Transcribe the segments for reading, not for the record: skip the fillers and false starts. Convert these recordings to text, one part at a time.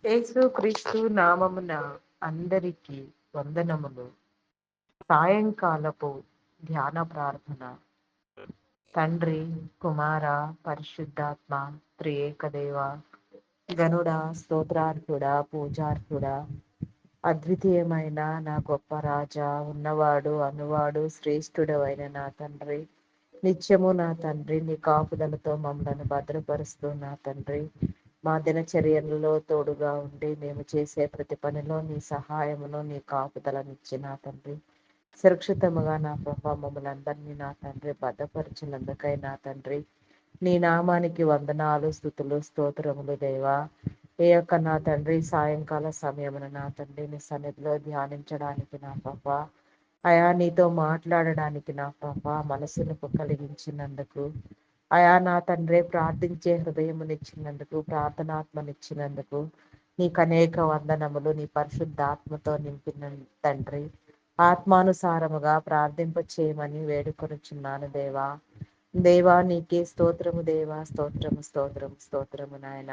యేసుక్రీస్తు నామమున అందరికీ వందనములు. సాయంకాలపు ధ్యాన ప్రార్థన. తండ్రి, కుమార, పరిశుద్ధాత్మ, త్రియేక దేవ, గనుడా, స్తోత్రార్హుడా, పూజార్హుడా, అద్వితీయమైన నా గొప్ప రాజా, ఉన్నవాడు, అనువాడు, శ్రేష్ఠుడవైన నా తండ్రి, నిత్యము నా తండ్రి, నీ కాపుదలతో మమ్మలను భద్రపరుస్తూ నా తండ్రి, మా దినచర్యలలో తోడుగా ఉండి మేము చేసే ప్రతి పనిలో నీ సహాయమును, నీ కాపుదలనిచ్చి నా తండ్రి, సురక్షితముగా నా ప్రభా మమ్మల్ని అందరినీ నా తండ్రి భద్రపరిచినందుకై నా తండ్రి, నీ నామానికి వందనాలు, స్తుతులు, స్తోత్రములు దేవా. ఏ యొక్క నా తండ్రి సాయంకాల సమయమున నా తండ్రి నీ సన్నిధిలో ధ్యానించడానికి నా ప్రభా, అయా నీతో మాట్లాడడానికి నా ప్రభా మనసును కలిగించినందుకు, అయా నా తండ్రి ప్రార్థించే హృదయమునిచ్చినందుకు, ప్రార్థనాత్మనిచ్చినందుకు నీకు అనేక వందనములు. నీ పరిశుద్ధాత్మతో నింపిన తండ్రి, ఆత్మానుసారముగా ప్రార్థింప చేయమని వేడుకొనుచున్నాను దేవా. దేవా నీకే స్తోత్రము దేవా, స్తోత్రము స్తోత్రము స్తోత్రము నాయన.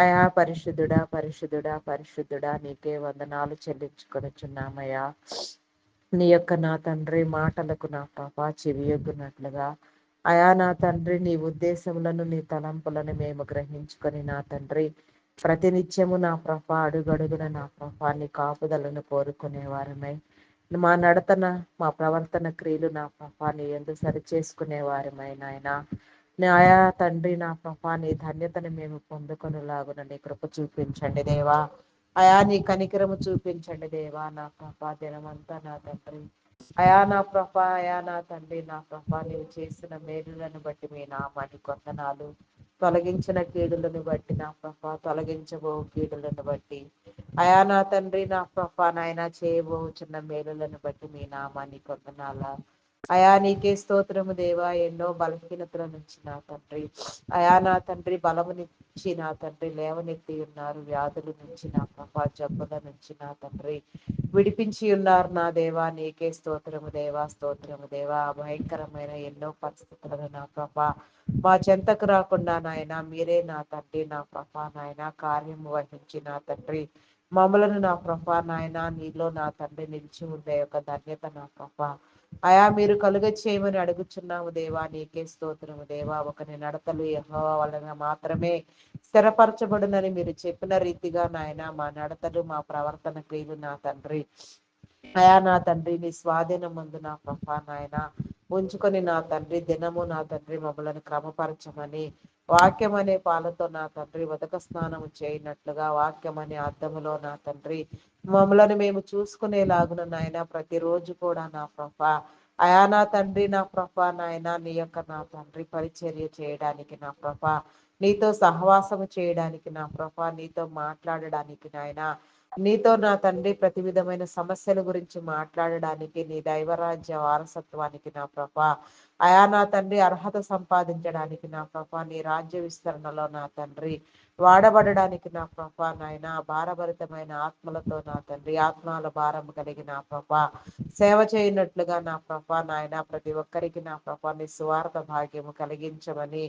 అయా పరిశుద్ధుడా పరిశుద్ధుడా పరిశుద్ధుడా నీకే వందనాలు చెల్లించుకొనుచున్నామయ్యా. నీ యొక్క నా తండ్రి మాటలకు నా పాప చెవియొగ్గునట్లుగా, అయా నా తండ్రి నీ ఉద్దేశములను, నీ తలంపులను మేము గ్రహించుకొని నా తండ్రి ప్రతినిత్యము నా ప్రభ అడుగడుగున నా ప్రభ నీ కాపుదలను కోరుకునే వారమై, మా నడతన, మా ప్రవర్తన క్రియలు నా ప్రభ నీ యందు సరిచేసుకునే వారమై నాయన. ఆయా తండ్రి నా ప్రభ నీ ధన్యతను మేము పొందుకొనిలాగున నీ కృప చూపించండి దేవా. అయా నీ కనికరము చూపించండి దేవా. నా ప్రభ దినమంతా నా తండ్రి, అయా నా ప్రభ, అయా నా తండ్రి నా ప్రభ నీవు చేసిన మేలులను బట్టి మీ నామానికి వందనాలు. తొలగించిన కీడులను బట్టి నా ప్రభ, తొలగించబో కీడులను బట్టి, అయా నా తండ్రి నా ప్రభ నాయన చేయబోచున్న మేలులను బట్టి మీ నామానికి వందనాల. అయా నీకే స్తోత్రము దేవా. ఎన్నో బలహీనతల నుంచి నా తండ్రి, అయా నా తండ్రి బలమునిచ్చి నా తండ్రి లేవనెత్తి ఉన్నారు. వ్యాధుల నుంచి నా ప్రభా, జబ్బుల నుంచి నా తండ్రి విడిపించి ఉన్నారు నా దేవా. నీకే స్తోత్రము దేవా, స్తోత్రము దేవా. భయంకరమైన ఎన్నో పరిస్థితులను నా ప్రభా మా చెంతకు రాకుండా నాయన మీరే నా తండ్రి నా ప్రభా నాయన కార్యము వహించి నా తండ్రి మమ్మలను నా ప్రభా నాయన నీలో నా తండ్రి నిలిచి ఉండే యొక్క ధన్యత నా ప్రభా అయా మీరు కలుగ చేయమని అడుగుచున్నాము దేవా. నీకే స్తోత్రము దేవా. ఒకని నడతలు యెహోవా వలన మాత్రమే స్థిరపరచబడునని మీరు చెప్పిన రీతిగా నాయన మా నడతలు, మా ప్రవర్తన క్రియలు నా తండ్రి, అయా నా తండ్రి నీ స్వాధీనం ముందు నా ప్రభా నాయన ఉంచుకొని నా తండ్రి దినము నా తండ్రి మమ్మలను క్రమపరచమని, వాక్యం అనే పాలతో నా తండ్రి ఉదక స్నానం చేయనట్లుగా, వాక్యం అనే అద్దములో నా తండ్రి మమ్మలను మేము చూసుకునేలాగున నాయన ప్రతిరోజు కూడా నా ప్రభా, అయా నా తండ్రి నా ప్రభా నాయన నీ యొక్క నా తండ్రి పరిచర్య చేయడానికి నా ప్రభా, నీతో సహవాసము చేయడానికి నా ప్రభా, నీతో మాట్లాడడానికి నాయన, నీతో నా తండ్రి ప్రతి విధమైన సమస్యల గురించి మాట్లాడడానికి, నీ దైవరాజ్య వారసత్వానికి నా ప్రభా, అయా నా తండ్రి అర్హత సంపాదించడానికి నా ప్రభా, నీ రాజ్య విస్తరణలో నా తండ్రి వాడబడడానికి నా ప్రభా నాయన భారభరితమైన ఆత్మలతో నా తండ్రి ఆత్మాల భారం కలిగి నా ప్రభా సేవ చేయనట్లుగా నా ప్రభా నాయన ప్రతి ఒక్కరికి నా ప్రభా నీ సువార్త భాగ్యము కలిగించమని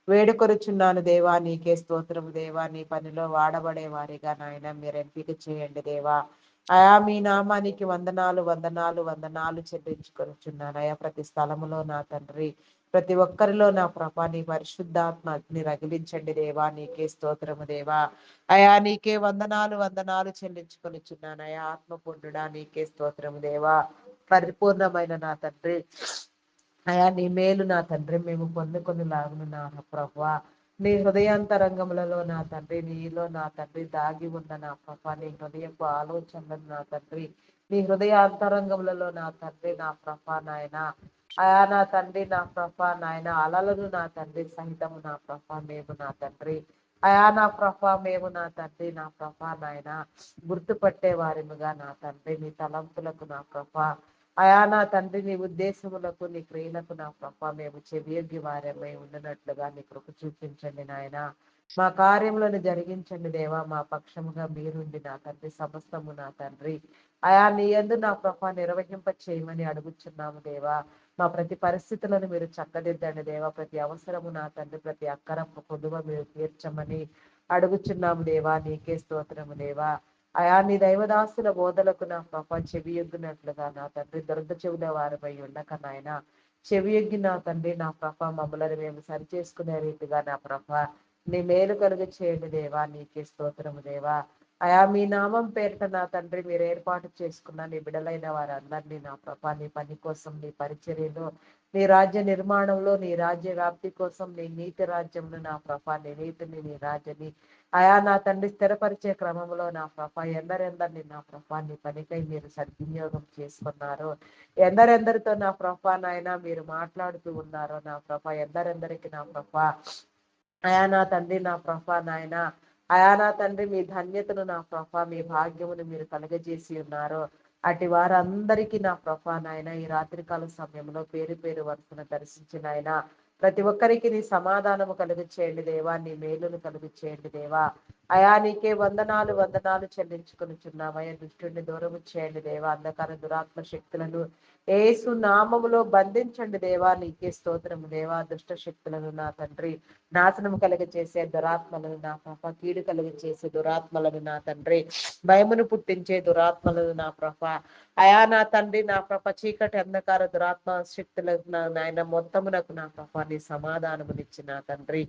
వేడుకొరుచున్నాను దేవా. నీకే స్తోత్రము దేవా. నీ పనిలో వాడబడే వారిగా నాయన మీరు ఎంపిక చేయండి దేవా. అయా మీ నామానికి వందనాలు వందనాలు వందనాలు చెల్లించుకొనిచున్నాను అయా. ప్రతి స్థలములో నా తండ్రి ప్రతి ఒక్కరిలో నా ప్రభా నీ పరిశుద్ధాత్మ అగ్ని రగిలించండి దేవా. నీకే స్తోత్రము దేవా. అయా నీకే వందనాలు వందనాలు చెల్లించుకొనిచున్నాను అయా. ఆత్మపూర్ణుడా నీకే స్తోత్రము దేవా. పరిపూర్ణమైన నా తండ్రి అయా నీ మేలు నా తండ్రి మేము పొందుకొని లాగును నా ప్రభా. నీ హృదయాంతరంగములలో నా తండ్రి, నీలో నా తండ్రి దాగి ఉన్న నా ప్రభా నీ హృదయపు ఆలోచనలను నా తండ్రి, నీ హృదయాంతరంగములలో నా తండ్రి నా ప్రభా నాయన, అయా నా తండ్రి నా ప్రభా నాయన అలలను నా తండ్రి సహితము నా ప్రభా మేము నా తండ్రి, అయా నా ప్రభా మేము నా తండ్రి నా ప్రభా నాయన గుర్తుపట్టే వారిముగా నా తండ్రి నీ తలంపులకు నా ప్రభా, అయా నా తండ్రి నీ ఉద్దేశములకు, నీ క్రియలకు నా ప్రభా మేము చెవియొగ్గి వారమై ఉండనట్లుగా నీ కృప చూపించండి నాయన. మా కార్యములను జరిగించండి దేవా. మా పక్షముగా మీరుండి నా తండ్రి సమస్తము నా తండ్రి అయా నీ యందు నా ప్రభా నిర్వహింప చేయమని అడుగుచున్నాము దేవా. మా ప్రతి పరిస్థితులను మీరు చక్కదిద్దండి దేవా. ప్రతి అవసరము నా తండ్రి ప్రతి అక్కరపు పొదువ మీరు తీర్చమని అడుగుచున్నాము దేవా, నీకే స్తోత్రము దేవా. అయా నీ దైవదాసుల బోధలకు నా ప్రభ చెవియొగ్గినట్లుగా నా తండ్రి దొరద చెవుల వారిపై ఉండక నాయన చెవియొగ్గి నా తండ్రి నా ప్రభ మమ్మల్ని మేము సరి చేసుకునే రీతిగా నా ప్రభ నీ మేలు కలుగు చేయండి దేవా, నీకే స్తోత్రము దేవా. అయా మీ నామం పేరిట నా తండ్రి మీరు ఏర్పాటు చేసుకున్న నీ బిడలైన వారందరినీ నా ప్రభ నీ పని కోసం, నీ పరిచర్యలో, నీ రాజ్య నిర్మాణంలో, నీ రాజ్య వ్యాప్తి కోసం, నీ నీతి రాజ్యంలో నా ప్రభ నీ నీతిని, నీ రాజ్యని అయా నా తండ్రి స్థిరపరిచే క్రమంలో నా ప్రభ ఎందరెందరిని నా ప్రభ నీ పనికై మీరు సద్వినియోగం చేసుకున్నారు, ఎందరెందరితో నా ప్రభ నాయన మీరు మాట్లాడుతూ ఉన్నారో నా ప్రభ ఎందరెందరికి నా ప్రభ అయా నా తండ్రి నా ప్రభ నాయన అయా నా తండ్రి మీ ధన్యతను నా ప్రభ మీ భాగ్యమును మీరు కలుగజేసి ఉన్నారు. అటు వారందరికీ నా ప్రభ నాయన ఈ రాత్రికాల సమయంలో పేరు పేరు వరుసను దర్శించిన ఆయన ప్రతి ఒక్కరికి నీ సమాధానము కలుగు చేయండి దేవా, నీ మేలును కలుగు చేయండి దేవా. అయా నీకే వందనాలు వందనాలు చెల్లించుకొనిచున్నామయ్యా. దుష్టుడిని దూరము చేయండి దేవా, అంధకార దురాత్మ శక్తులను ఏసు నామములో బంధించండి దేవా, నీకే స్తోత్రము దేవా. దుష్ట శక్తులను నా తండ్రి నాశనం కలిగ చేసే దురాత్మలను నా ప్రభ కీడు కలిగ చేసే దురాత్మలను నా తండ్రి భయమును పుట్టించే దురాత్మలను నా ప్రభ అయా నా తండ్రి నా ప్రభ చీకటి అంధకార దురాత్మ శక్తులకు నాయన మొత్తమునకు నా ప్రభ నీ సమాధానమునిచ్చి నా తండ్రి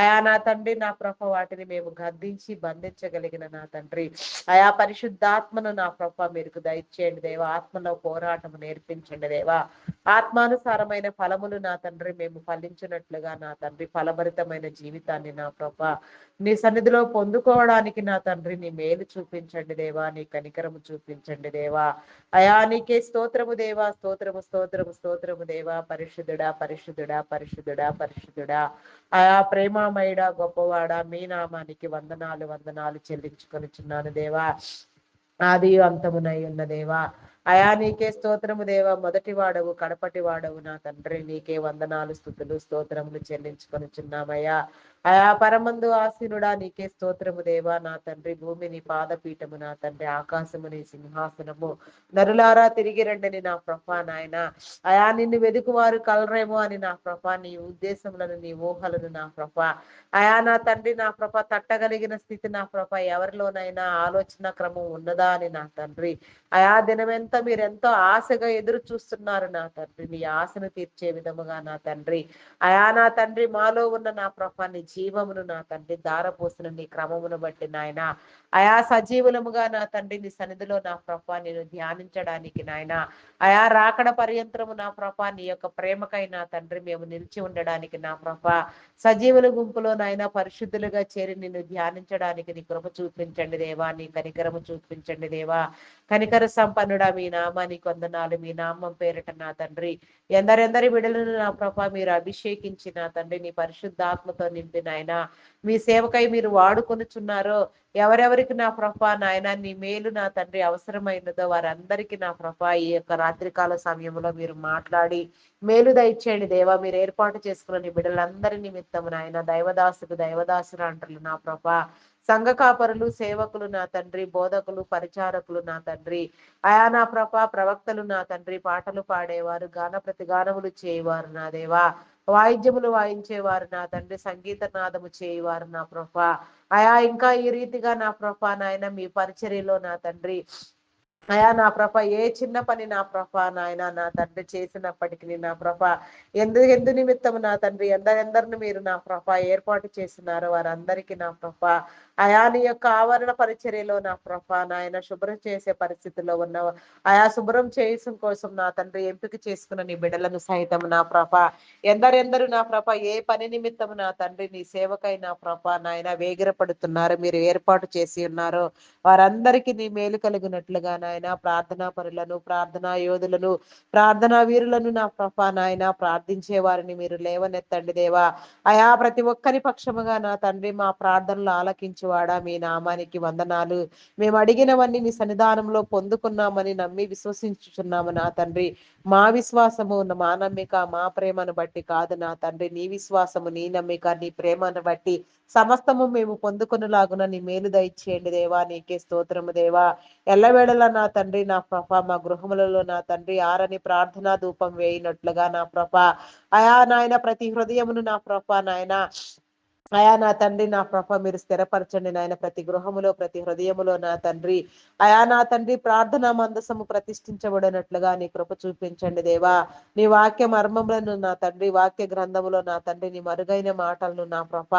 అయా నా తండ్రి నా ప్రభ వాటిని మేము గద్దించి బంధించగలిగిన నా తండ్రి అయా పరిశుద్ధాత్మను నా ప్రభ మీరు దయచేయండి దేవా. ఆత్మలో పోరాటము నేర్పించండి దేవా. ఆత్మానుసారమైన ఫలములు నా తండ్రి మేము ఫలించినట్లుగా నా తండ్రి ఫలభరితమైన జీవితాన్ని నా ప్రభ నీ సన్నిధిలో పొందుకోవడానికి నా తండ్రి నీ మేలు చూపించండి దేవా, నీ కనికరము చూపించండి దేవా. అయా నీకే స్తోత్రము దేవా, స్తోత్రము స్తోత్రము స్తోత్రము దేవా. పరిశుద్ధుడా పరిశుద్ధుడా పరిశుద్ధుడా పరిశుద్ధుడా అయా ప్రేమామయుడా గొప్పవాడా మీ నామానికి వందనాలు వందనాలు చెల్లించుకొనిచున్నాను దేవా. ఆది అంతమునై ఉన్న దేవా అయా నీకే స్తోత్రము దేవా. మొదటి వాడవు కడపటి వాడవు నా తండ్రి నీకే వందనాలు స్తుతులు స్తోత్రములు చెల్లించుకొనిచున్నామయ్యా. అయా పరమందు ఆసీనుడా నీకే స్తోత్రము దేవా. నా తండ్రి భూమి నీ పాదపీఠము నా తండ్రి ఆకాశము నీ సింహాసనము, నరులారా తిరిగి రండని నా ప్రభా నాయన అయా నిన్ను వెదుకువారు కలరేమో అని నా ప్రభా నీ ఉద్దేశములను నీ ఊహలను నా ప్రభా అయా నా తండ్రి నా ప్రభ తట్టగలిగిన స్థితి నా ప్రభ ఎవరిలోనైనా ఆలోచన క్రమం ఉన్నదా అని నా తండ్రి అయా దినమెంత మీరెంతో ఆశగా ఎదురు చూస్తున్నారు నా తండ్రి. నీ ఆశను తీర్చే విధముగా నా తండ్రి అయా నా తండ్రి మాలో ఉన్న నా ప్రభ నీ జీవమును నా తండ్రి దారపోసిన నీ క్రమమును బట్టి నాయన అయా సజీవులముగా నా తండ్రి నీ సన్నిధిలో నా ప్రభ నేను ధ్యానించడానికి నాయన అయా రాకడ పర్యంతరము నా ప్రభ నీ యొక్క ప్రేమకై నా తండ్రి మేము నిలిచి ఉండడానికి నా ప్రభ సజీవుల గుంపులో నాయన పరిశుద్ధులుగా చేరి నిన్ను ధ్యానించడానికి నీ కృప చూపించండి దేవా, నీ కనికరము చూపించండి దేవా. కనికర సంపన్నుడా మీ నామానికి వందనాలు. మీ నామం పేరిట నా తండ్రి ఎందరెందరి బిడలను నా ప్రభ మీరు అభిషేకించి నా తండ్రి నీ పరిశుద్ధాత్మతో నింపి నాయన మీ సేవకై మీరు వాడుకొనుచున్నారో ఎవరెవరికి నా ప్రభ నాయన నీ మేలు నా తండ్రి అవసరమైనదో వారందరికీ నా ప్రభ ఈ యొక్క రాత్రికాల సమయంలో మీరు మాట్లాడి మేలు దయచేయండి దేవా. మీరు ఏర్పాటు చేసుకున్న నీ బిడ్డలందరి నిమిత్తము నాయన దైవదాసుకు దైవదాసులు అంటారు నా ప్రభ సంఘ కాపరులు సేవకులు నా తండ్రి బోధకులు పరిచారకులు నా తండ్రి అయా నా ప్రభ ప్రవక్తలు నా తండ్రి పాటలు పాడేవారు గాన ప్రతిగానములు చేయవారు నా దేవా, వాయిద్యములు వాయించేవారు నా తండ్రి సంగీత నాదము చేయవారు నా ప్రభ అయా ఇంకా ఈ రీతిగా నా ప్రభ నాయన మీ పరిచర్యలో నా తండ్రి అయా నా ప్రభ ఏ చిన్న పని నా ప్రభ నాయన నా తండ్రి చేసినప్పటికీ నా ప్రభ ఎందు నిమిత్తం నా తండ్రి ఎందరెందరిని మీరు నా ప్రభ ఏర్పాటు చేసినారో వారందరికీ నా ప్రభ అయా నీ యొక్క ఆవరణ పరిచర్యలో నా ప్రభ నాయన శుభ్రం చేసే పరిస్థితిలో ఉన్న ఆయా శుభ్రం చేయసం కోసం నా తండ్రి ఎంపిక చేసుకున్న నీ బిడ్డలను సైతం నా ప్రభ ఎందరెందరు నా ప్రభ ఏ పని నిమిత్తం నా తండ్రి నీ సేవకై నా ప్రభ నాయన వేగిరపడుతున్నారు మీరు ఏర్పాటు చేసి ఉన్నారో వారందరికీ నీ మేలు కలిగినట్లుగా నాయన ప్రార్థనా పరులను ప్రార్థనా యోధులను ప్రార్థనా వీరులను నా ప్రభా నాయన ప్రార్థించే వారిని మీరు లేవనెత్తండి దేవా. అయా ప్రతి ఒక్కరి పక్షముగా నా తండ్రి మా ప్రార్థనలు ఆలకించువాడా మీ నామానికి వందనాలు. మేము అడిగినవన్నీ మీ సన్నిధానంలో పొందుకున్నామని నమ్మి విశ్వసించుచున్నాము నా తండ్రి. మా విశ్వాసము మా నమ్మిక మా ప్రేమను బట్టి కాదు నా తండ్రి, నీ విశ్వాసము నీ నమ్మిక నీ ప్రేమను బట్టి సమస్తము మేము పొందుకొనులాగున నీ మేలు దయచేయండి దేవా. నీకే స్తోత్రము దేవా. ఎల్లవేళలా నా తండ్రి నా ప్రభ మా గృహములలో నా తండ్రి ఆరని ప్రార్థనా ధూపం వేయినట్లుగా నా ప్రభ అయా నాయన ప్రతి హృదయమును నా ప్రభ నాయన అయా నా తండ్రి నా ప్రభ మీరు స్థిరపరచండి నాయన ప్రతి గృహములో ప్రతి హృదయములో నా తండ్రి. అయా నా తండ్రి ప్రార్థనా మందసము ప్రతిష్ఠించబడినట్లుగా నీ కృప చూపించండి దేవా. నీ వాక్య మర్మములను నా తండ్రి వాక్య గ్రంథములో నా తండ్రి నీ మరుగైన మాటలను నా ప్రభ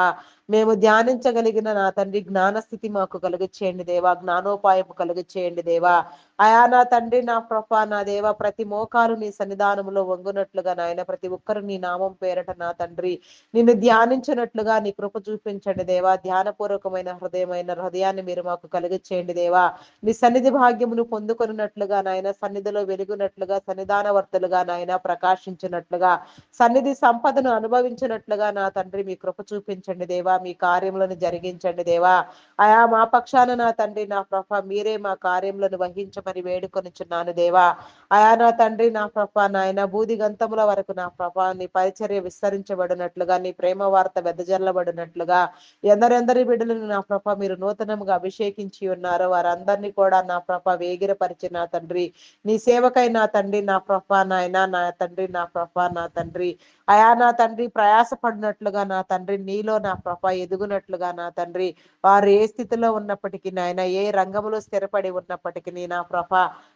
మేము ధ్యానించగలిగిన నా తండ్రి జ్ఞానస్థితి మాకు కలుగు చేయండి దేవా. జ్ఞానోపాయము కలుగు చేయండి దేవా. అయా నా తండ్రి నా ప్రభ నా దేవ ప్రతి మోకాలు నీ సన్నిధానములో వంగునట్లుగా నాయన ప్రతి ఒక్కరు నీ నామం పేరట నా తండ్రి నిన్ను ధ్యానించినట్లుగా నీ కృప చూపించండి దేవా. ధ్యానపూర్వకమైన హృదయాన్ని మీరు మాకు కలిగచేయండి దేవా. నీ సన్నిధి భాగ్యమును పొందుకొనున్నట్లుగా నాయన సన్నిధిలో వెలుగునట్లుగా సన్నిధానవర్తులుగా నాయన ప్రకాశించినట్లుగా సన్నిధి సంపదను అనుభవించినట్లుగా నా తండ్రి మీ కృప చూపించండి దేవా. మీ కార్యములను జరిగించండి దేవా. అయా మా పక్షాన నా తండ్రి నా ప్రభ మీరే మా కార్యములను వహించమని వేడుకొనిచున్నాను దేవా. అయా నా తండ్రి నా ప్రభ నాయన బూదిగంతముల వరకు నా ప్రభ నీ పరిచర్య విస్తరించబడినట్లుగా నీ ప్రేమ వార్త వెదజల్లబడినట్లుగా ఎందరెందరి బిడ్డలను నా ప్రభ మీరు నూతనముగా అభిషేకించి ఉన్నారో వారందరినీ కూడా నా ప్రభ వేగిరపరిచి నా తండ్రి నీ సేవకై నా తండ్రి నా ప్రభ నాయన నా తండ్రి నా ప్రభ నా తండ్రి అయా నా తండ్రి ప్రయాసపడినట్లుగా నా తండ్రి నీలో నా ప్రభ ఎదుగునట్లుగా నా తండ్రి వారు ఏ స్థితిలో ఉన్నప్పటికీ నాయన ఏ రంగంలో స్థిరపడి ఉన్నప్పటికీ నా ప్రభ